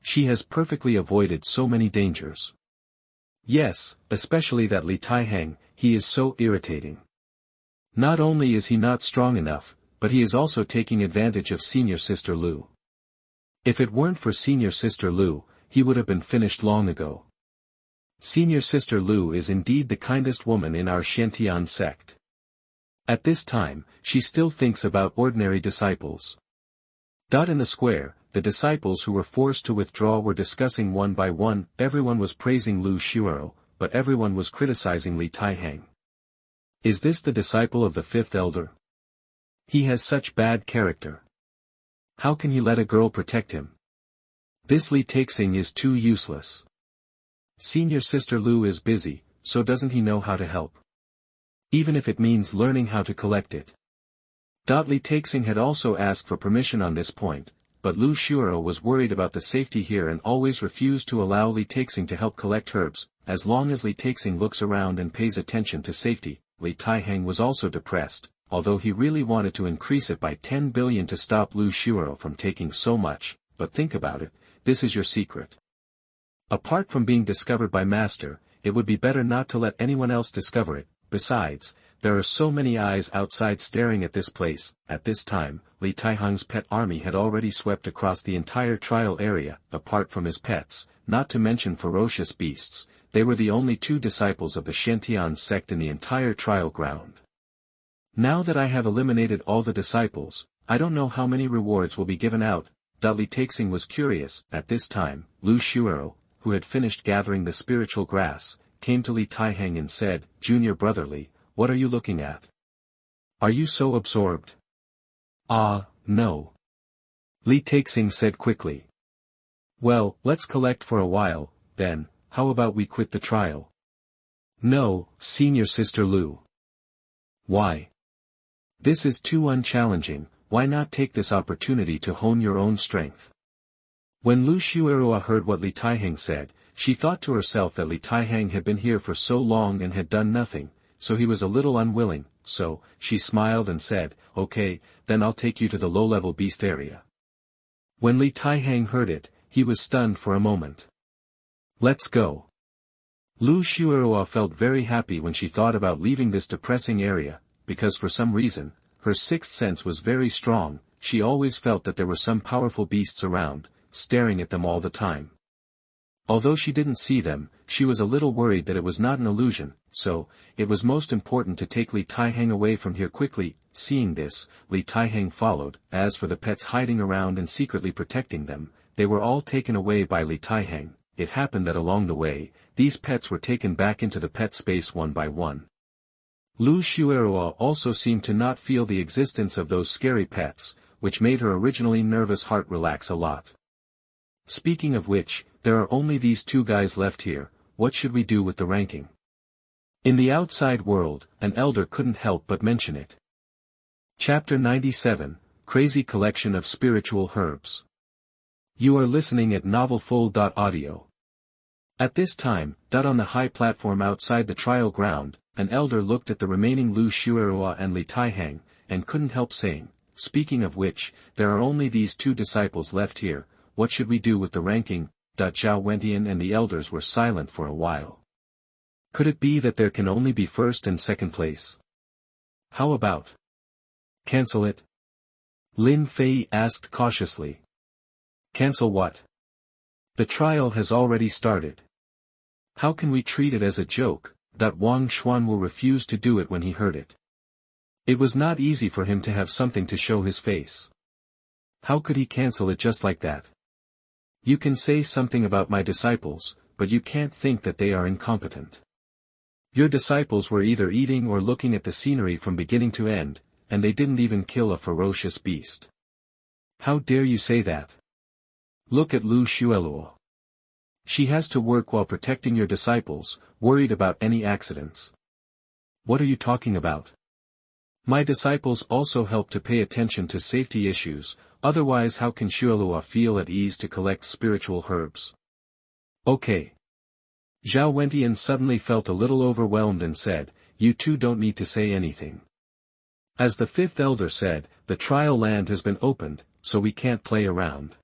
She has perfectly avoided so many dangers. Yes, especially that Taihang, he is so irritating. Not only is he not strong enough, but he is also taking advantage of senior sister Lu. If it weren't for senior sister Lu, he would have been finished long ago. Senior sister Lu is indeed the kindest woman in our Xianxia sect. At this time, she still thinks about ordinary disciples. In the square, the disciples who were forced to withdraw were discussing one by one. Everyone was praising Lu Xueruo, but everyone was criticizing Taihang. Is this the disciple of the fifth elder? He has such bad character. How can he let a girl protect him? This Taixing is too useless. Senior sister Lu is busy, so doesn't he know how to help? Even if it means learning how to collect it. Taixing had also asked for permission on this point, but Lu Xueruo was worried about the safety here and always refused to allow Taixing to help collect herbs. As long as Taixing looks around and pays attention to safety, Taihang was also depressed, although he really wanted to increase it by 10 billion to stop Lu Xueruo from taking so much. But think about it, this is your secret. Apart from being discovered by Master, it would be better not to let anyone else discover it. Besides, there are so many eyes outside staring at this place. At this time, Taihang's pet army had already swept across the entire trial area. Apart from his pets, not to mention ferocious beasts, they were the only two disciples of the Xianxia sect in the entire trial ground. Now that I have eliminated all the disciples, I don't know how many rewards will be given out. Taixing was curious. At this time, Lu Xueruo, who had finished gathering the spiritual grass, came to Taihang and said, "Junior brother Li, what are you looking at? Are you so absorbed?" No. Taixing said quickly. Well, let's collect for a while, then. How about we quit the trial? No, senior sister Lu. Why? This is too unchallenging. Why not take this opportunity to hone your own strength? When Lu Xueruo heard what Taihang said, she thought to herself that Taihang had been here for so long and had done nothing, so he was a little unwilling. So, she smiled and said, "Okay, then I'll take you to the low-level beast area." When Taihang heard it, he was stunned for a moment. Let's go. Lu Xueruo felt very happy when she thought about leaving this depressing area, because for some reason, her sixth sense was very strong. She always felt that there were some powerful beasts around, staring at them all the time. Although she didn't see them, she was a little worried that it was not an illusion, so, it was most important to take Taihang away from here quickly. Seeing this, Taihang followed. As for the pets hiding around and secretly protecting them, they were all taken away by Taihang. It happened that along the way, these pets were taken back into the pet space one by one. Lu Xueruo also seemed to not feel the existence of those scary pets, which made her originally nervous heart relax a lot. Speaking of which, there are only these two guys left here. What should we do with the ranking? In the outside world, an elder couldn't help but mention it. Chapter 97, Crazy Collection of Spiritual Herbs. You are listening at novelfull.audio. At this time, on the high platform outside the trial ground, an elder looked at the remaining Lu Xueruo and Li Taihang, and couldn't help saying, "Speaking of which, there are only these two disciples left here, what should we do with the ranking?" Zhao Wentian and the elders were silent for a while. Could it be that there can only be first and second place? How about cancel it? Lin Fei asked cautiously. Cancel what? The trial has already started. How can we treat it as a joke? Wang Xuanwu refused to do it when he heard it. It was not easy for him to have something to show his face. How could he cancel it just like that? You can say something about my disciples, but you can't think that they are incompetent. Your disciples were either eating or looking at the scenery from beginning to end, and they didn't even kill a ferocious beast. How dare you say that? Look at Lu Xueruo. She has to work while protecting your disciples, worried about any accidents. What are you talking about? My disciples also help to pay attention to safety issues, otherwise how can Xueruo feel at ease to collect spiritual herbs? Okay. Zhao Wentian suddenly felt a little overwhelmed and said, "You two don't need to say anything." As the fifth elder said, the trial land has been opened, so we can't play around.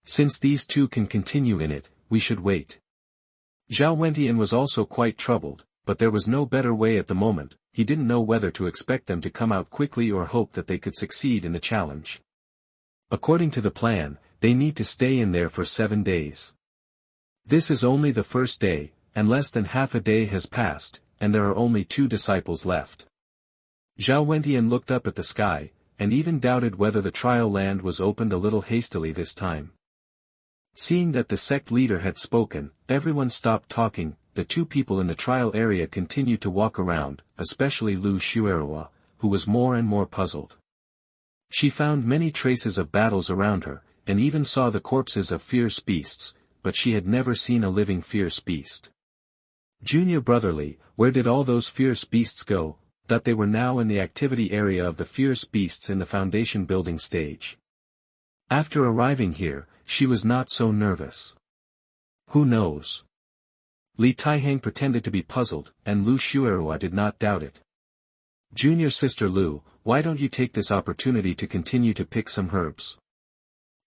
Since these two can continue in it, we should wait. Zhao Wentian was also quite troubled, but there was no better way at the moment. He didn't know whether to expect them to come out quickly or hope that they could succeed in the challenge. According to the plan, they need to stay in there for 7 days. This is only the first day, and less than half a day has passed, and there are only 2 disciples left. Zhao Wentian looked up at the sky, and even doubted whether the trial land was opened a little hastily this time. Seeing that the sect leader had spoken, everyone stopped talking. The 2 people in the trial area continued to walk around, especially Lu Xueruo, who was more and more puzzled. She found many traces of battles around her, and even saw the corpses of fierce beasts, but she had never seen a living fierce beast. Junior brotherly, where did all those fierce beasts go? That they were now in the activity area of the fierce beasts in the foundation building stage. After arriving here, she was not so nervous. Who knows? Li Taihang pretended to be puzzled, and Lu Xueruo did not doubt it. Junior sister Lu, why don't you take this opportunity to continue to pick some herbs?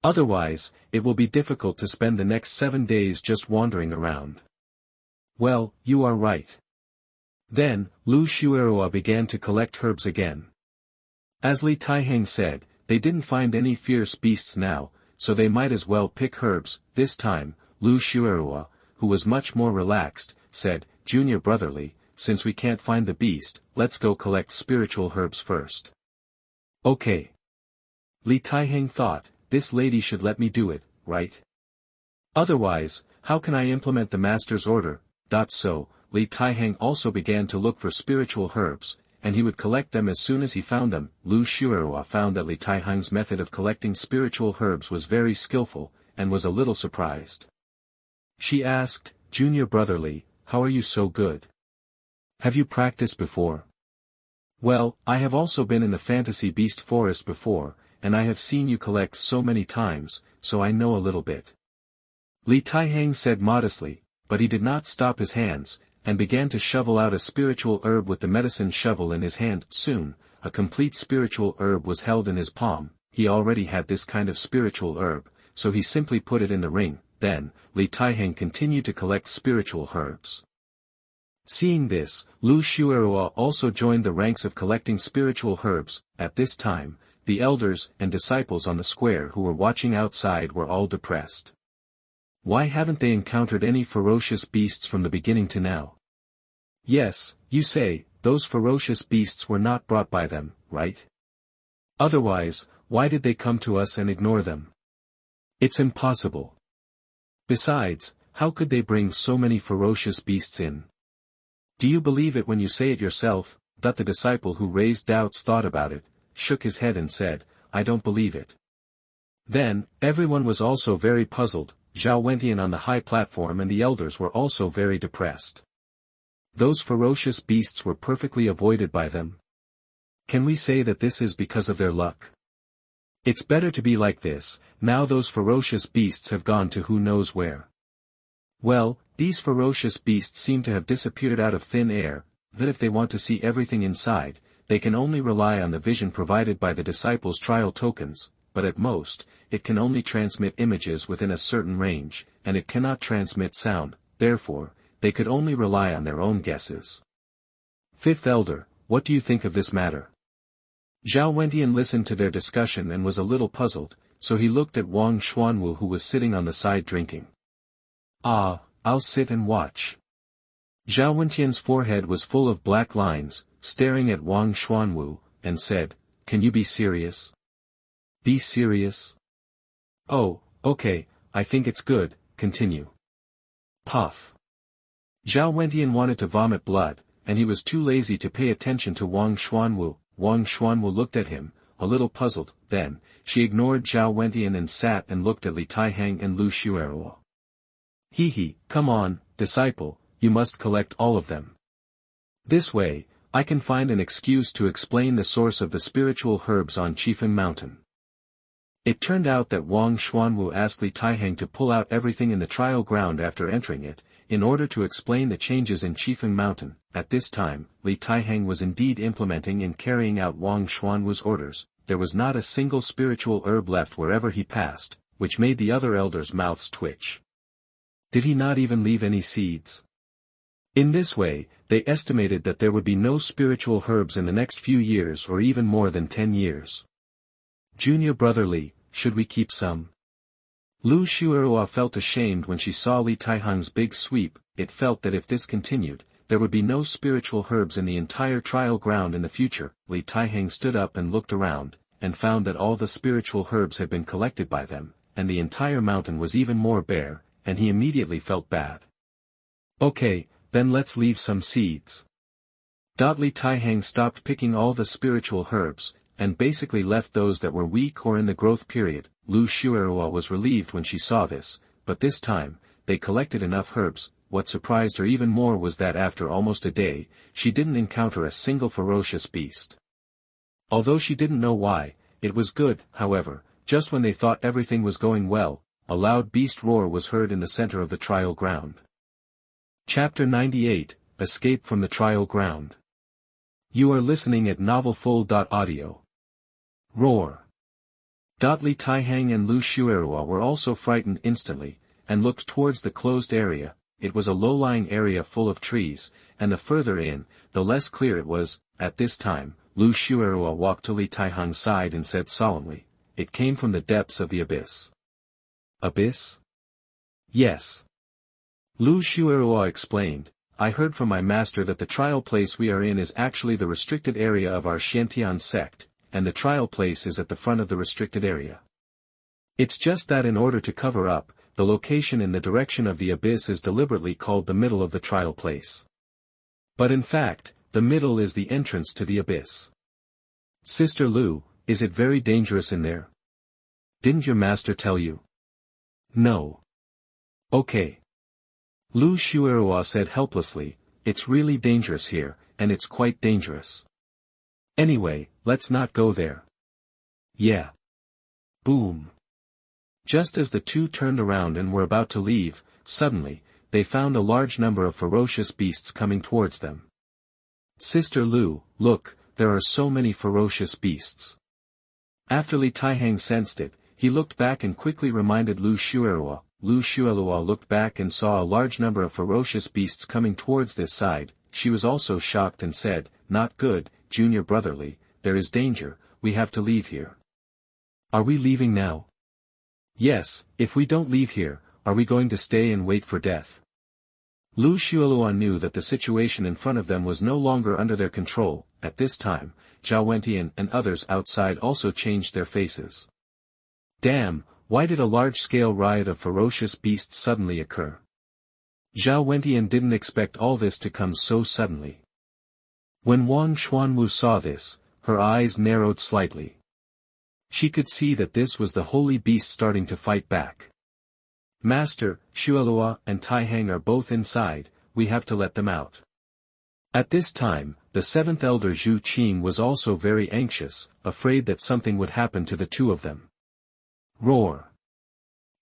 Otherwise, it will be difficult to spend the next 7 days just wandering around. Well, you are right. Then, Lu Xueruo began to collect herbs again. As Li Taihang said, they didn't find any fierce beasts now, so they might as well pick herbs. This time, Lu Xueruo, who was much more relaxed, said, "Junior brotherly, since we can't find the beast, let's go collect spiritual herbs first." Okay. Li Taihang thought, this lady should let me do it, right? Otherwise, how can I implement the master's order? So, Li Taihang also began to look for spiritual herbs, and he would collect them as soon as he found them. Lu Xueruo found that Li Taihang's method of collecting spiritual herbs was very skillful, and was a little surprised. She asked, "Junior brotherly, how are you so good? Have you practiced before?" "Well, I have also been in the fantasy beast forest before, and I have seen you collect so many times, so I know a little bit." Li Taihang said modestly, but he did not stop his hands, and began to shovel out a spiritual herb with the medicine shovel in his hand. Soon, a complete spiritual herb was held in his palm. He already had this kind of spiritual herb, so he simply put it in the ring. Then, Li Taihang continued to collect spiritual herbs. Seeing this, Lu Xueruo also joined the ranks of collecting spiritual herbs. At this time, the elders and disciples on the square who were watching outside were all depressed. Why haven't they encountered any ferocious beasts from the beginning to now? Yes, you say, those ferocious beasts were not brought by them, right? Otherwise, why did they come to us and ignore them? It's impossible. Besides, how could they bring so many ferocious beasts in? Do you believe it when you say it yourself? That the disciple who raised doubts thought about it, shook his head and said, "I don't believe it." Then, everyone was also very puzzled. Zhao Wentian on the high platform and the elders were also very depressed. Those ferocious beasts were perfectly avoided by them. Can we say that this is because of their luck? It's better to be like this, now those ferocious beasts have gone to who knows where. Well, these ferocious beasts seem to have disappeared out of thin air, that if they want to see everything inside, they can only rely on the vision provided by the disciples' trial tokens, but at most, it can only transmit images within a certain range, and it cannot transmit sound, therefore, they could only rely on their own guesses. Fifth Elder, what do you think of this matter? Zhao Wentian listened to their discussion and was a little puzzled, so he looked at Wang Xuanwu who was sitting on the side drinking. Ah, I'll sit and watch. Zhao Wentian's forehead was full of black lines, staring at Wang Xuanwu, and said, "Can you be serious? Be serious?" "Oh, okay, I think it's good, continue." Puff. Zhao Wentian wanted to vomit blood, and he was too lazy to pay attention to Wang Xuanwu. Wang Xuanwu looked at him, a little puzzled, then, she ignored Zhao Wentian and sat and looked at Taihang and Lu Xueruo. "Hee, come on, disciple, you must collect all of them. This way, I can find an excuse to explain the source of the spiritual herbs on Chifeng Mountain." It turned out that Wang Xuanwu asked Taihang to pull out everything in the trial ground after entering it, in order to explain the changes in Chifeng Mountain. At this time, Taihang was indeed implementing and carrying out Wang Xuanwu's orders. There was not a single spiritual herb left wherever he passed, which made the other elders' mouths twitch. Did he not even leave any seeds? In this way, they estimated that there would be no spiritual herbs in the next few years or even more than 10 years. "Junior brother Li, should we keep some?" Lu Xueruo felt ashamed when she saw Taihang's big sweep. It felt that if this continued, there would be no spiritual herbs in the entire trial ground in the future. Taihang stood up and looked around, and found that all the spiritual herbs had been collected by them, and the entire mountain was even more bare, and he immediately felt bad. "Okay, then let's leave some seeds." Taihang stopped picking all the spiritual herbs, and basically left those that were weak or in the growth period. Lu Xueruo was relieved when she saw this, but this time, they collected enough herbs. What surprised her even more was that after almost a day, she didn't encounter a single ferocious beast. Although she didn't know why, it was good. However, just when they thought everything was going well, a loud beast roar was heard in the center of the trial ground. Chapter 98, Escape from the Trial Ground. You are listening at novelfull.audio. Roar. Taihang and Lu Xueruo were also frightened instantly, and looked towards the closed area. It was a low-lying area full of trees, and the further in, the less clear it was. At this time, Lu Xueruo walked to Taihang's side and said solemnly, "It came from the depths of the abyss." "Abyss?" "Yes." Lu Xueruo explained, "I heard from my master that the trial place we are in is actually the restricted area of our Xianxia sect, and the trial place is at the front of the restricted area. It's just that in order to cover up, the location in the direction of the abyss is deliberately called the middle of the trial place. But in fact, the middle is the entrance to the abyss." "Sister Lu, is it very dangerous in there? Didn't your master tell you?" "No." "Okay." Lu Xueruo said helplessly, "It's really dangerous here, and it's quite dangerous. Anyway, let's not go there." "Yeah." Boom. Just as the two turned around and were about to leave, suddenly, they found a large number of ferocious beasts coming towards them. "Sister Lu, look, there are so many ferocious beasts." After Taihang sensed it, he looked back and quickly reminded Lu Xueruo. Lu Xueruo looked back and saw a large number of ferocious beasts coming towards this side. She was also shocked and said, "Not good, Junior brotherly, there is danger, we have to leave here." "Are we leaving now?" "Yes, if we don't leave here, are we going to stay and wait for death?" Lu Xueruo knew that the situation in front of them was no longer under their control. At this time, Zhao Wentian and others outside also changed their faces. Damn, why did a large-scale riot of ferocious beasts suddenly occur? Zhao Wentian didn't expect all this to come so suddenly. When Wang Xuanwu saw this, her eyes narrowed slightly. She could see that this was the holy beast starting to fight back. "Master, Xueruo and Taihang are both inside, we have to let them out." At this time, the seventh elder Zhu Qing was also very anxious, afraid that something would happen to the two of them. Roar!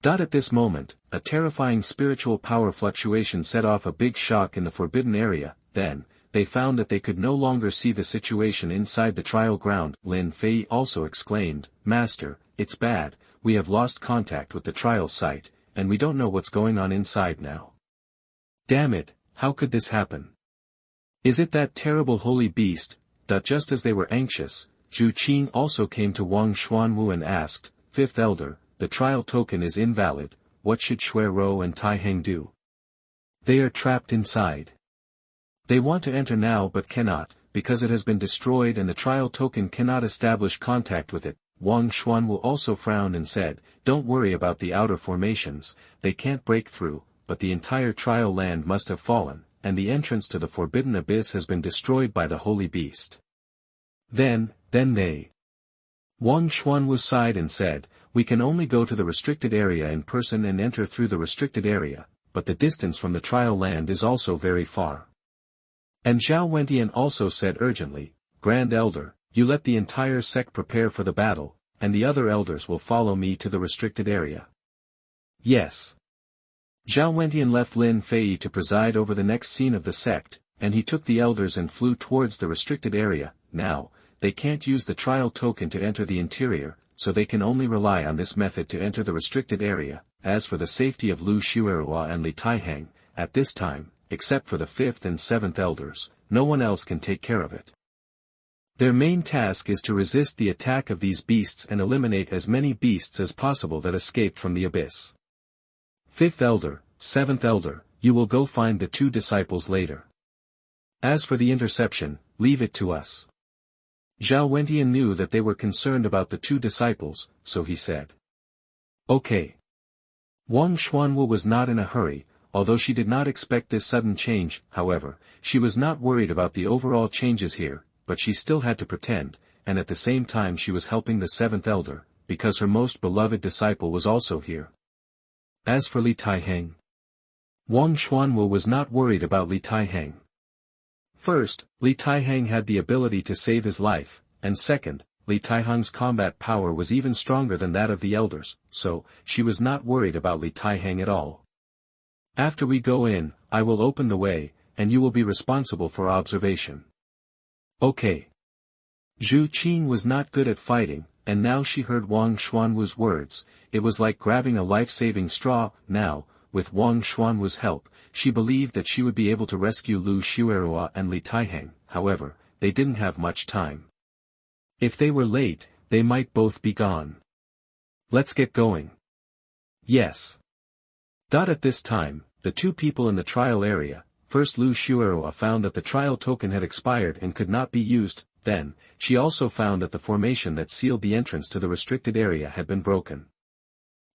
At this moment, a terrifying spiritual power fluctuation set off a big shock in the forbidden area. Then, they found that they could no longer see the situation inside the trial ground. Lin Fei also exclaimed, "Master, it's bad, we have lost contact with the trial site, and we don't know what's going on inside now. Damn it, how could this happen? Is it that terrible holy beast?" Just as they were anxious, Zhu Qing also came to Wang Xuanwu and asked, "Fifth elder, the trial token is invalid, what should Xueruo and Taihang do? They are trapped inside. They want to enter now but cannot, because it has been destroyed and the trial token cannot establish contact with it." Wang Xuanwu also frowned and said, "Don't worry about the outer formations, they can't break through, but the entire trial land must have fallen, and the entrance to the forbidden abyss has been destroyed by the holy beast. Then they..." Wang Xuanwu sighed and said, "We can only go to the restricted area in person and enter through the restricted area, but the distance from the trial land is also very far." And Zhao Wentian also said urgently, "Grand Elder, you let the entire sect prepare for the battle, and the other elders will follow me to the restricted area." Yes. Zhao Wentian left Lin Fei to preside over the next scene of the sect, and he took the elders and flew towards the restricted area. Now, they can't use the trial token to enter the interior, so they can only rely on this method to enter the restricted area. As for the safety of Lu Xueruo and Li Taihang, at this time, except for the fifth and seventh elders, no one else can take care of it. Their main task is to resist the attack of these beasts and eliminate as many beasts as possible that escaped from the abyss. Fifth elder, seventh elder, you will go find the two disciples later. As for the interception, leave it to us. Zhao Wentian knew that they were concerned about the two disciples, so he said. Okay. Wang Xuanwu was not in a hurry, although she did not expect this sudden change. However, she was not worried about the overall changes here, but she still had to pretend, and at the same time she was helping the seventh elder, because her most beloved disciple was also here. As for Li Taihang, Wang Xuanwu was not worried about Li Taihang. First, Li Taihang had the ability to save his life, and second, Li Taihang's combat power was even stronger than that of the elders, so, she was not worried about Li Taihang at all. After we go in, I will open the way, and you will be responsible for observation. Okay. Zhu Qing was not good at fighting, and now she heard Wang Xuanwu's words. It was like grabbing a life-saving straw. Now, with Wang Xuanwu's help, she believed that she would be able to rescue Lu Xueruo and Li Taihang. However, they didn't have much time. If they were late, they might both be gone. Let's get going. Yes. At this time, the two people in the trial area, first Lu Xueruo found that the trial token had expired and could not be used. Then, she also found that the formation that sealed the entrance to the restricted area had been broken.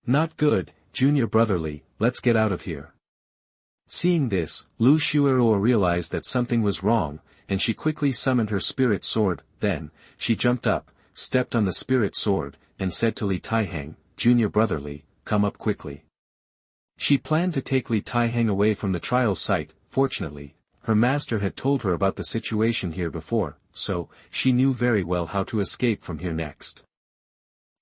Not good, junior brotherly, let's get out of here. Seeing this, Lu Xueruo realized that something was wrong, and she quickly summoned her spirit sword. Then, she jumped up, stepped on the spirit sword, and said to Li Taihang, "Junior brotherly, come up quickly." She planned to take Li Taihang away from the trial site. Fortunately, her master had told her about the situation here before, so, she knew very well how to escape from here next.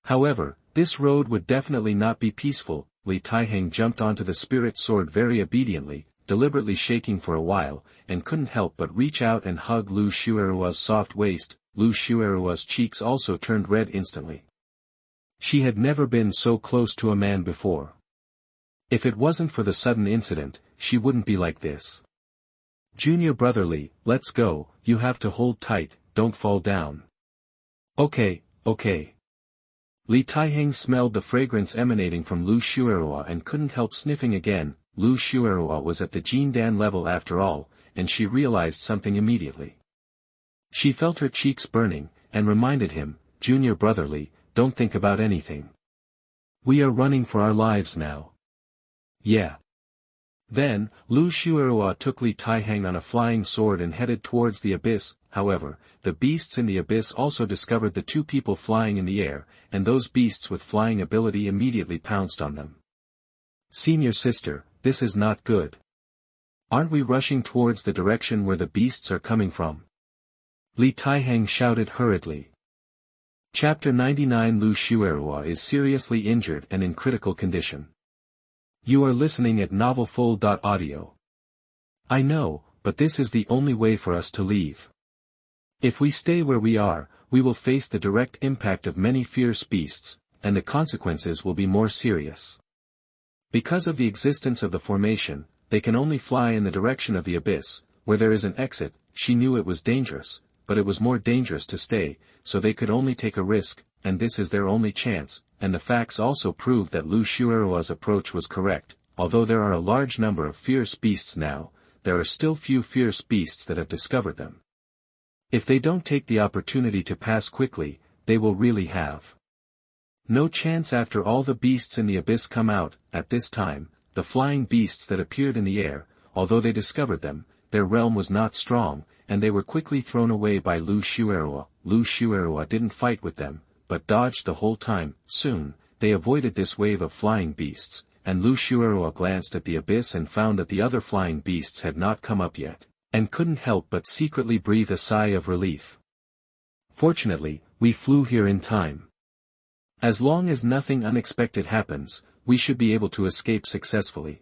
However, this road would definitely not be peaceful. Li Taihang jumped onto the spirit sword very obediently, deliberately shaking for a while, and couldn't help but reach out and hug Lu Xueruo's soft waist. Lu Xueruo's cheeks also turned red instantly. She had never been so close to a man before. If it wasn't for the sudden incident, she wouldn't be like this. "Junior brotherly, let's go, you have to hold tight, don't fall down." Okay. Li Taihang smelled the fragrance emanating from Lu Xueruo and couldn't help sniffing again. Lu Xueruo was at the Jindan level after all, and she realized something immediately. She felt her cheeks burning, and reminded him, "Junior brotherly, don't think about anything. We are running for our lives now." Yeah. Then, Lu Xueruo took Li Taihang on a flying sword and headed towards the abyss. However, the beasts in the abyss also discovered the two people flying in the air, and those beasts with flying ability immediately pounced on them. "Senior sister, this is not good. Aren't we rushing towards the direction where the beasts are coming from? Li Taihang shouted hurriedly. Chapter 99 Lu Xueruo is seriously injured and in critical condition. You are listening at novelfull.audio. I know, but this is the only way for us to leave. If we stay where we are, we will face the direct impact of many fierce beasts, and the consequences will be more serious. Because of the existence of the formation, they can only fly in the direction of the abyss, where there is an exit. She knew it was dangerous, but it was more dangerous to stay, so they could only take a risk, and this is their only chance, and the facts also proved that Lu Xueruo's approach was correct. Although there are a large number of fierce beasts now, there are still few fierce beasts that have discovered them. If they don't take the opportunity to pass quickly, they will really have no chance after all the beasts in the abyss come out. At this time, the flying beasts that appeared in the air, although they discovered them, their realm was not strong, and they were quickly thrown away by Lu Xueruo. Lu Xueruo didn't fight with them, but dodged the whole time. Soon, they avoided this wave of flying beasts, and Lu Xueruo glanced at the abyss and found that the other flying beasts had not come up yet, and couldn't help but secretly breathe a sigh of relief. Fortunately, we flew here in time. As long as nothing unexpected happens, we should be able to escape successfully.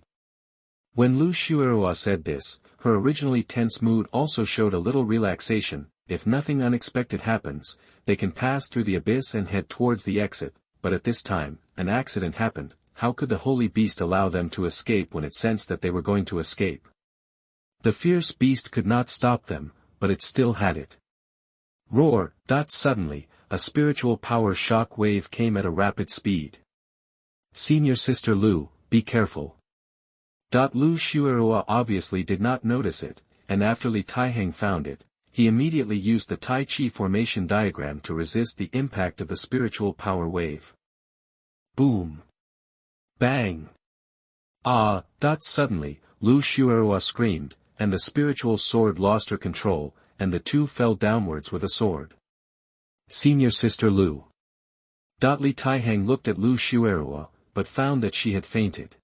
When Lu Xueruo said this, her originally tense mood also showed a little relaxation. If nothing unexpected happens, they can pass through the abyss and head towards the exit, but at this time, an accident happened. How could the holy beast allow them to escape when it sensed that they were going to escape? The fierce beast could not stop them, but it still had it. Roar! Suddenly, a spiritual power shock wave came at a rapid speed. Senior Sister Lu, be careful. Lu Xueruo obviously did not notice it, and after Li Taihang found it, he immediately used the Tai Chi formation diagram to resist the impact of the spiritual power wave. Boom! Bang! Suddenly, Lu Xueruo screamed, and the spiritual sword lost her control, and the two fell downwards with a sword. Senior Sister Lu. Li Taihang looked at Lu Xueruo, but found that she had fainted.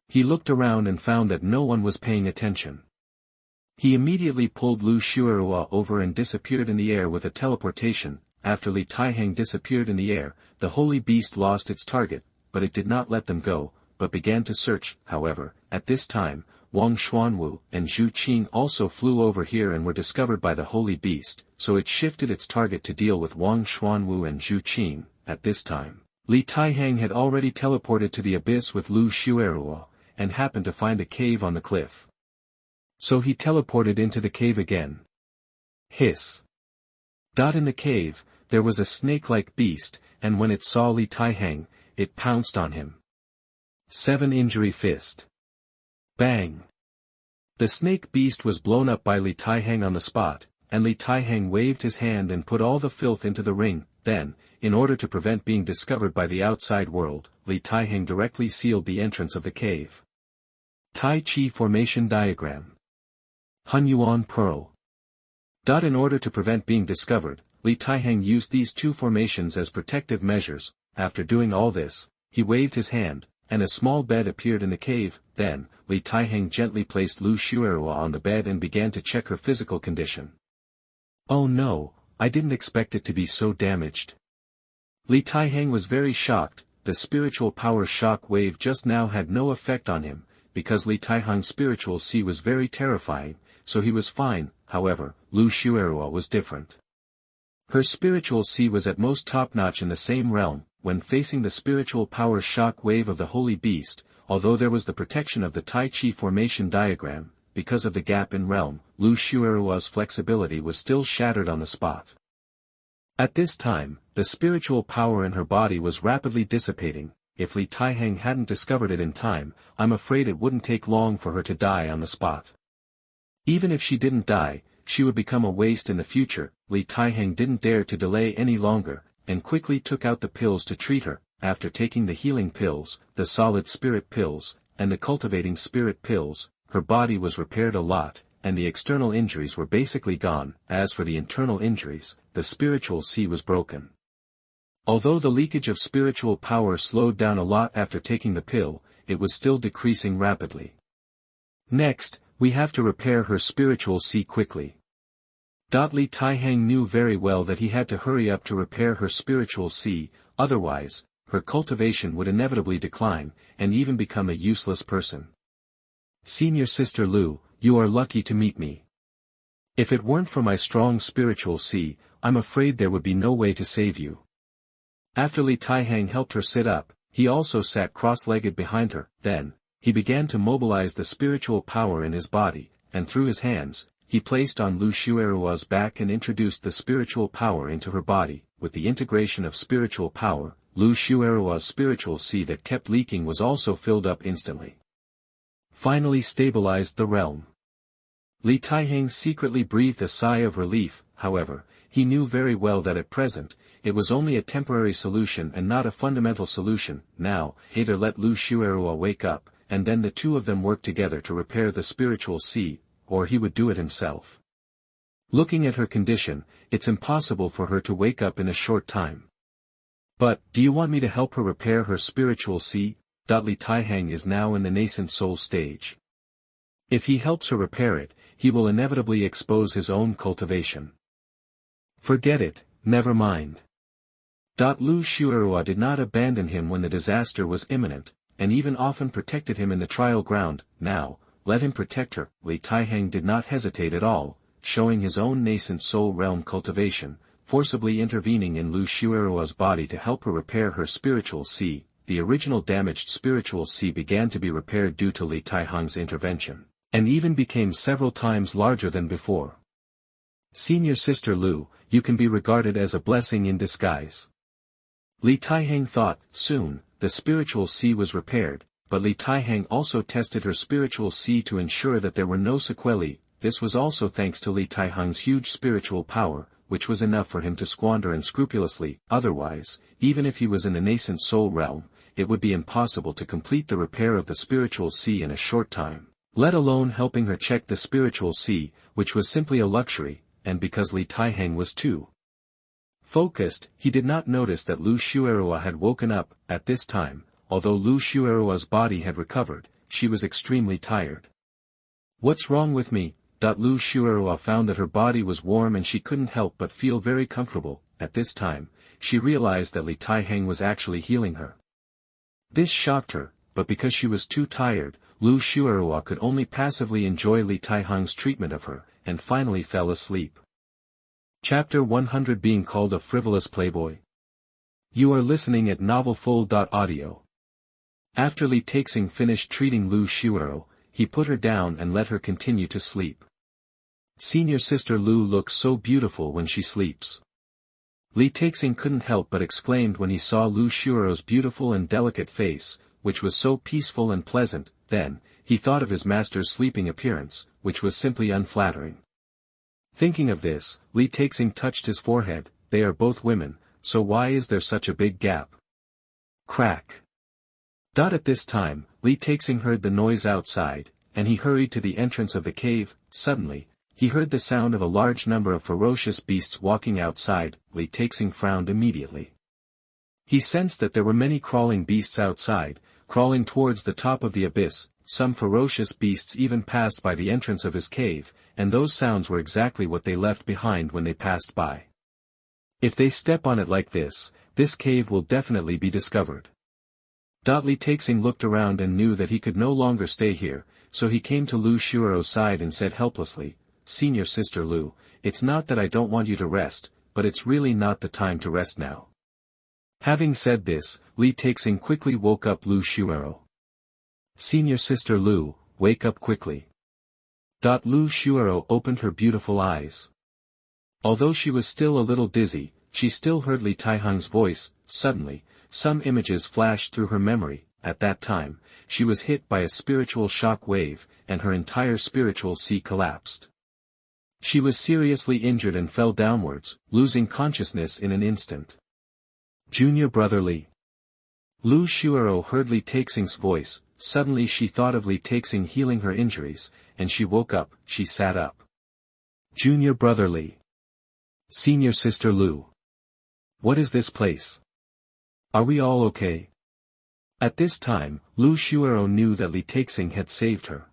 He looked around and found that no one was paying attention. He immediately pulled Lu Xueruo over and disappeared in the air with a teleportation. After Li Taihang disappeared in the air, the holy beast lost its target, but it did not let them go, but began to search. However, at this time, Wang Xuanwu and Zhu Qing also flew over here and were discovered by the holy beast, so it shifted its target to deal with Wang Xuanwu and Zhu Qing. At this time, Li Taihang had already teleported to the abyss with Lu Xueruo, and happened to find a cave on the cliff. So he teleported into the cave again. Hiss! In the cave, there was a snake-like beast, and when it saw Li Taihang, it pounced on him. 7 Injury Fist. Bang! The snake beast was blown up by Li Taihang on the spot, and Li Taihang waved his hand and put all the filth into the ring. Then, in order to prevent being discovered by the outside world, Li Taihang directly sealed the entrance of the cave. Tai Chi Formation Diagram. Hun Yuan Pearl. In order to prevent being discovered, Li Taihang used these two formations as protective measures. After doing all this, he waved his hand, and a small bed appeared in the cave. Then, Li Taihang gently placed Lu Xueruo on the bed and began to check her physical condition. Oh no, I didn't expect it to be so damaged. Li Taihang was very shocked. The spiritual power shock wave just now had no effect on him, because Li Taihang's spiritual sea was very terrifying, so he was fine. However, Lu Xueruo was different. Her spiritual sea was at most top-notch in the same realm. When facing the spiritual power shock wave of the holy beast, although there was the protection of the Tai Chi formation diagram, because of the gap in realm, Lu Xueruo's flexibility was still shattered on the spot. At this time, the spiritual power in her body was rapidly dissipating. If Li Taihang hadn't discovered it in time, I'm afraid it wouldn't take long for her to die on the spot. Even if she didn't die, she would become a waste in the future. Li Taihang didn't dare to delay any longer, and quickly took out the pills to treat her. After taking the healing pills, the solid spirit pills, and the cultivating spirit pills, her body was repaired a lot, and the external injuries were basically gone. As for the internal injuries, the spiritual sea was broken. Although the leakage of spiritual power slowed down a lot after taking the pill, it was still decreasing rapidly. Next, We have to repair her spiritual sea quickly. Li Taihang knew very well that he had to hurry up to repair her spiritual sea, otherwise, her cultivation would inevitably decline, and even become a useless person. Senior Sister Lu, you are lucky to meet me. If it weren't for my strong spiritual sea, I'm afraid there would be no way to save you. After Li Taihang helped her sit up, he also sat cross-legged behind her. Then, he began to mobilize the spiritual power in his body, and through his hands, he placed on Lu Xueruo's back and introduced the spiritual power into her body. With the integration of spiritual power, Lu Xueruo's spiritual sea that kept leaking was also filled up instantly. Finally stabilized the realm. Li Taihang secretly breathed a sigh of relief. However, he knew very well that at present, it was only a temporary solution and not a fundamental solution. Now, either let Lu Xueruo wake up, and then the two of them work together to repair the spiritual sea, or he would do it himself. Looking at her condition, it's impossible for her to wake up in a short time. But, do you want me to help her repair her spiritual sea? Li Taihang is now in the nascent soul stage. If he helps her repair it, he will inevitably expose his own cultivation. Forget it, never mind. Lu Xueruo did not abandon him when the disaster was imminent, and even often protected him in the trial ground. Now, let him protect her. Li Taihang did not hesitate at all, showing his own nascent soul realm cultivation, forcibly intervening in Lu Xueruo's body to help her repair her spiritual sea. The original damaged spiritual sea began to be repaired due to Li Taihang's intervention, and even became several times larger than before. Senior Sister Lu, you can be regarded as a blessing in disguise. Li Taihang thought. Soon, the spiritual sea was repaired, but Li Taihang also tested her spiritual sea to ensure that there were no sequelae. This was also thanks to Li Taihang's huge spiritual power, which was enough for him to squander unscrupulously. Otherwise, even if he was in the nascent soul realm, it would be impossible to complete the repair of the spiritual sea in a short time, let alone helping her check the spiritual sea, which was simply a luxury, and because Li Taihang was too focused, he did not notice that Lu Xueruo had woken up. At this time, although Lu Xueruo's body had recovered, she was extremely tired. What's wrong with me? Lu Xueruo found that her body was warm and she couldn't help but feel very comfortable. At this time, she realized that Li Taihang was actually healing her. This shocked her, but because she was too tired, Lu Xueruo could only passively enjoy Li Taihang's treatment of her, and finally fell asleep. Chapter 100 Being Called a Frivolous Playboy. You are listening at novelfull.audio. After Li Taixing finished treating Lu Xueruo, he put her down and let her continue to sleep. Senior Sister Lu looks so beautiful when she sleeps. Li Taixing couldn't help but exclaimed when he saw Lu Xueruo's beautiful and delicate face, which was so peaceful and pleasant. Then, he thought of his master's sleeping appearance, which was simply unflattering. Thinking of this, Li Taixing touched his forehead. They are both women, so why is there such a big gap? Crack. At this time, Li Taixing heard the noise outside, and he hurried to the entrance of the cave. Suddenly, he heard the sound of a large number of ferocious beasts walking outside. Li Taixing frowned immediately. He sensed that there were many crawling beasts outside, crawling towards the top of the abyss. Some ferocious beasts even passed by the entrance of his cave, and those sounds were exactly what they left behind when they passed by. If they step on it like this cave will definitely be discovered. Li Taixing looked around and knew that he could no longer stay here, so he came to Lu Xueruo's side and said helplessly, Senior Sister Lu, it's not that I don't want you to rest, but it's really not the time to rest now. Having said this, Li Taixing quickly woke up Lu Xueruo. Senior Sister Lu, wake up quickly. Lu Xueruo opened her beautiful eyes. Although she was still a little dizzy, she still heard Li Taihang's voice. Suddenly, some images flashed through her memory. At that time, she was hit by a spiritual shock wave, and her entire spiritual sea collapsed. She was seriously injured and fell downwards, losing consciousness in an instant. Junior brother Li. Lu Xueruo heard Li Taixing's voice. Suddenly she thought of Li Taixing healing her injuries, and she woke up. She sat up. Junior brother Li. Senior Sister Lu. What is this place? Are we all okay? At this time, Lu Xueruo knew that Li Taixing had saved her.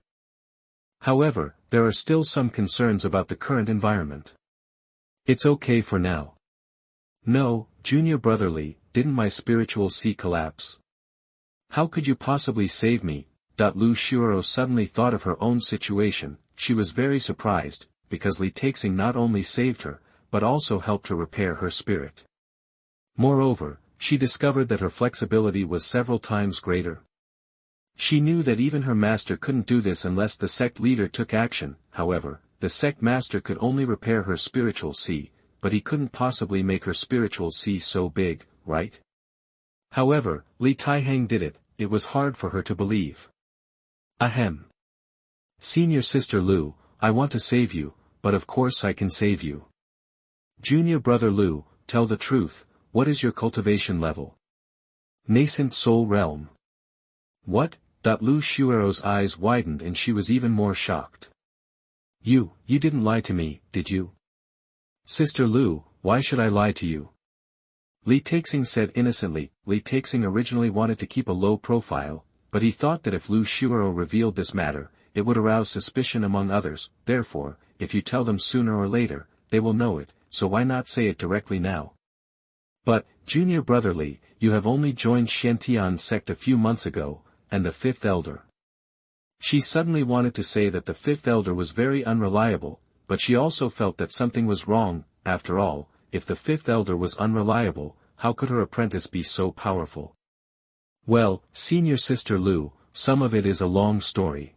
However, there are still some concerns about the current environment. It's okay for now. No, junior brother Li, didn't my spiritual sea collapse? How could you possibly save me? Lu Xueruo suddenly thought of her own situation. She was very surprised, because Li Taixing not only saved her, but also helped her repair her spirit. Moreover, she discovered that her flexibility was several times greater. She knew that even her master couldn't do this unless the sect leader took action. However, the sect master could only repair her spiritual sea, but he couldn't possibly make her spiritual sea so big, right? However, Li Taihang did it. It was hard for her to believe. Ahem. Senior sister Lu, I want to save you, but of course I can save you. Junior brother Lu, tell the truth, what is your cultivation level? Nascent soul realm. What? Lu Xueruo's eyes widened and she was even more shocked. You didn't lie to me, did you? Sister Lu, why should I lie to you? Li Taixing said innocently. Li Taixing originally wanted to keep a low profile, but he thought that if Lu Xueruo revealed this matter, it would arouse suspicion among others. Therefore, if you tell them sooner or later, they will know it, so why not say it directly now? But, junior brother Li, you have only joined Xianxia's sect a few months ago, and the fifth elder. She suddenly wanted to say that the fifth elder was very unreliable, but she also felt that something was wrong. After all, if the fifth elder was unreliable, how could her apprentice be so powerful? Well, senior sister Lu, some of it is a long story.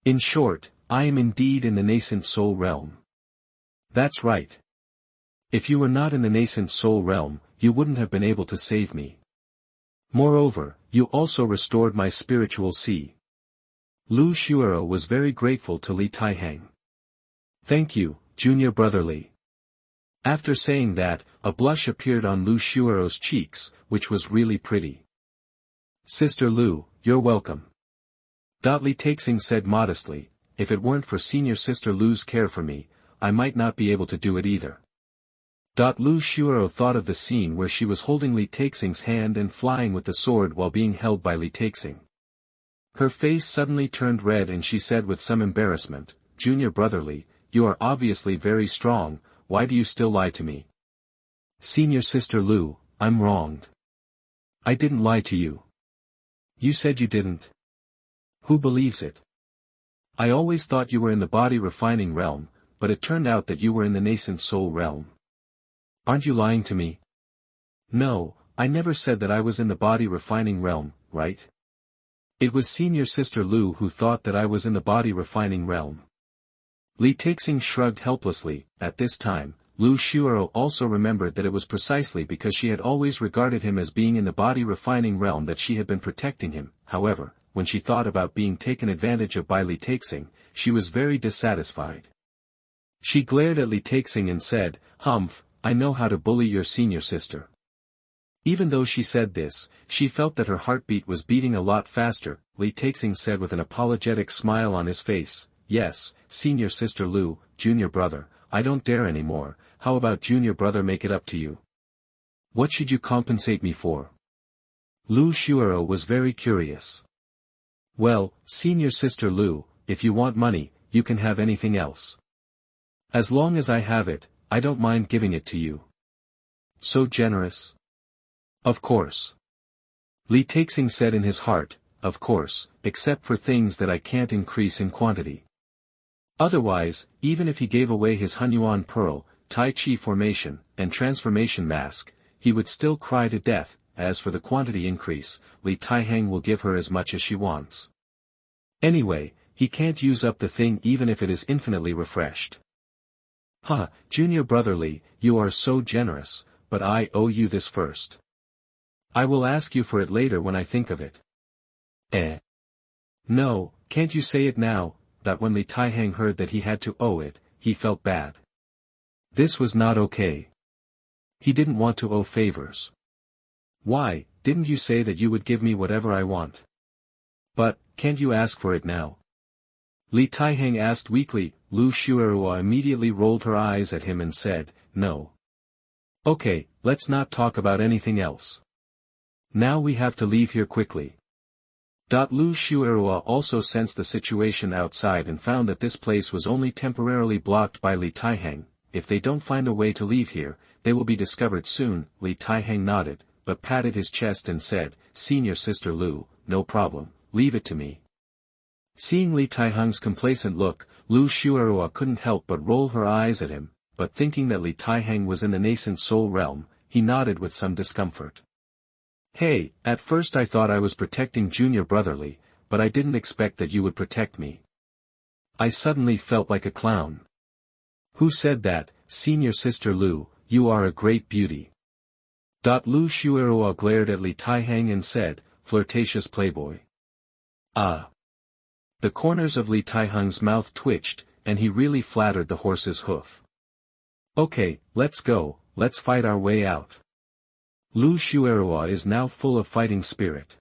In short, I am indeed in the nascent soul realm. That's right. If you were not in the nascent soul realm, you wouldn't have been able to save me. Moreover, you also restored my spiritual sea. Lu Xueruo was very grateful to Li Taihang. Thank you, junior brother Li. After saying that, a blush appeared on Lu Xueruo's cheeks, which was really pretty. Sister Lu, you're welcome. Li Taixing said modestly, if it weren't for senior sister Lu's care for me, I might not be able to do it either. Lu Xueruo thought of the scene where she was holding Li Taixing's hand and flying with the sword while being held by Li Taixing. Her face suddenly turned red and she said with some embarrassment, Junior brother Li, you are obviously very strong, why do you still lie to me? Senior sister Lu, I'm wronged. I didn't lie to you. You said you didn't. Who believes it? I always thought you were in the body refining realm, but it turned out that you were in the nascent soul realm. Aren't you lying to me? No, I never said that I was in the body refining realm, right? It was senior sister Lu who thought that I was in the body refining realm. Li Taixing shrugged helplessly. At this time, Lu Xueruo also remembered that it was precisely because she had always regarded him as being in the body refining realm that she had been protecting him. However, when she thought about being taken advantage of by Li Taixing, she was very dissatisfied. She glared at Li Taixing and said, Humph, I know how to bully your senior sister. Even though she said this, she felt that her heartbeat was beating a lot faster. Li Taixing said with an apologetic smile on his face, yes, senior sister Lu, junior brother, I don't dare anymore, how about junior brother make it up to you? What should you compensate me for? Lu Xueruo was very curious. Well, senior sister Lu, if you want money, you can have anything else. As long as I have it, I don't mind giving it to you. So generous? Of course. Li Taixing said in his heart, of course, except for things that I can't increase in quantity. Otherwise, even if he gave away his Hunyuan pearl, Tai Chi formation, and transformation mask, he would still cry to death. As for the quantity increase, Li Taihang will give her as much as she wants. Anyway, he can't use up the thing even if it is infinitely refreshed. Junior brother Li, you are so generous, but I owe you this first. I will ask you for it later when I think of it. No, can't you say it now? That when Li Taihang heard that he had to owe it, he felt bad. This was not okay. He didn't want to owe favors. Why, didn't you say that you would give me whatever I want? But, can't you ask for it now? Li Taihang asked weakly. Lu Xueruo immediately rolled her eyes at him and said, no. Okay, let's not talk about anything else. Now we have to leave here quickly. Lu Xueruo also sensed the situation outside and found that this place was only temporarily blocked by Li Taihang. If they don't find a way to leave here, they will be discovered soon. Li Taihang nodded, but patted his chest and said, Senior Sister Lu, no problem, leave it to me. Seeing Li Taihang's complacent look, Lu Xueruo couldn't help but roll her eyes at him, but thinking that Li Taihang was in the nascent soul realm, he nodded with some discomfort. Hey, at first I thought I was protecting Junior Brotherly, but I didn't expect that you would protect me. I suddenly felt like a clown. Who said that, Senior Sister Lu, you are a great beauty. Lu Xueruo glared at Li Taihang and said, flirtatious playboy. Ah. The corners of Li Taihang's mouth twitched, and he really flattered the horse's hoof. Okay, let's go, let's fight our way out. Lu Xueruo is now full of fighting spirit.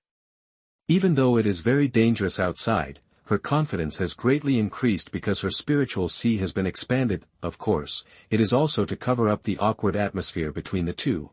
Even though it is very dangerous outside, her confidence has greatly increased because her spiritual sea has been expanded. Of course, it is also to cover up the awkward atmosphere between the two.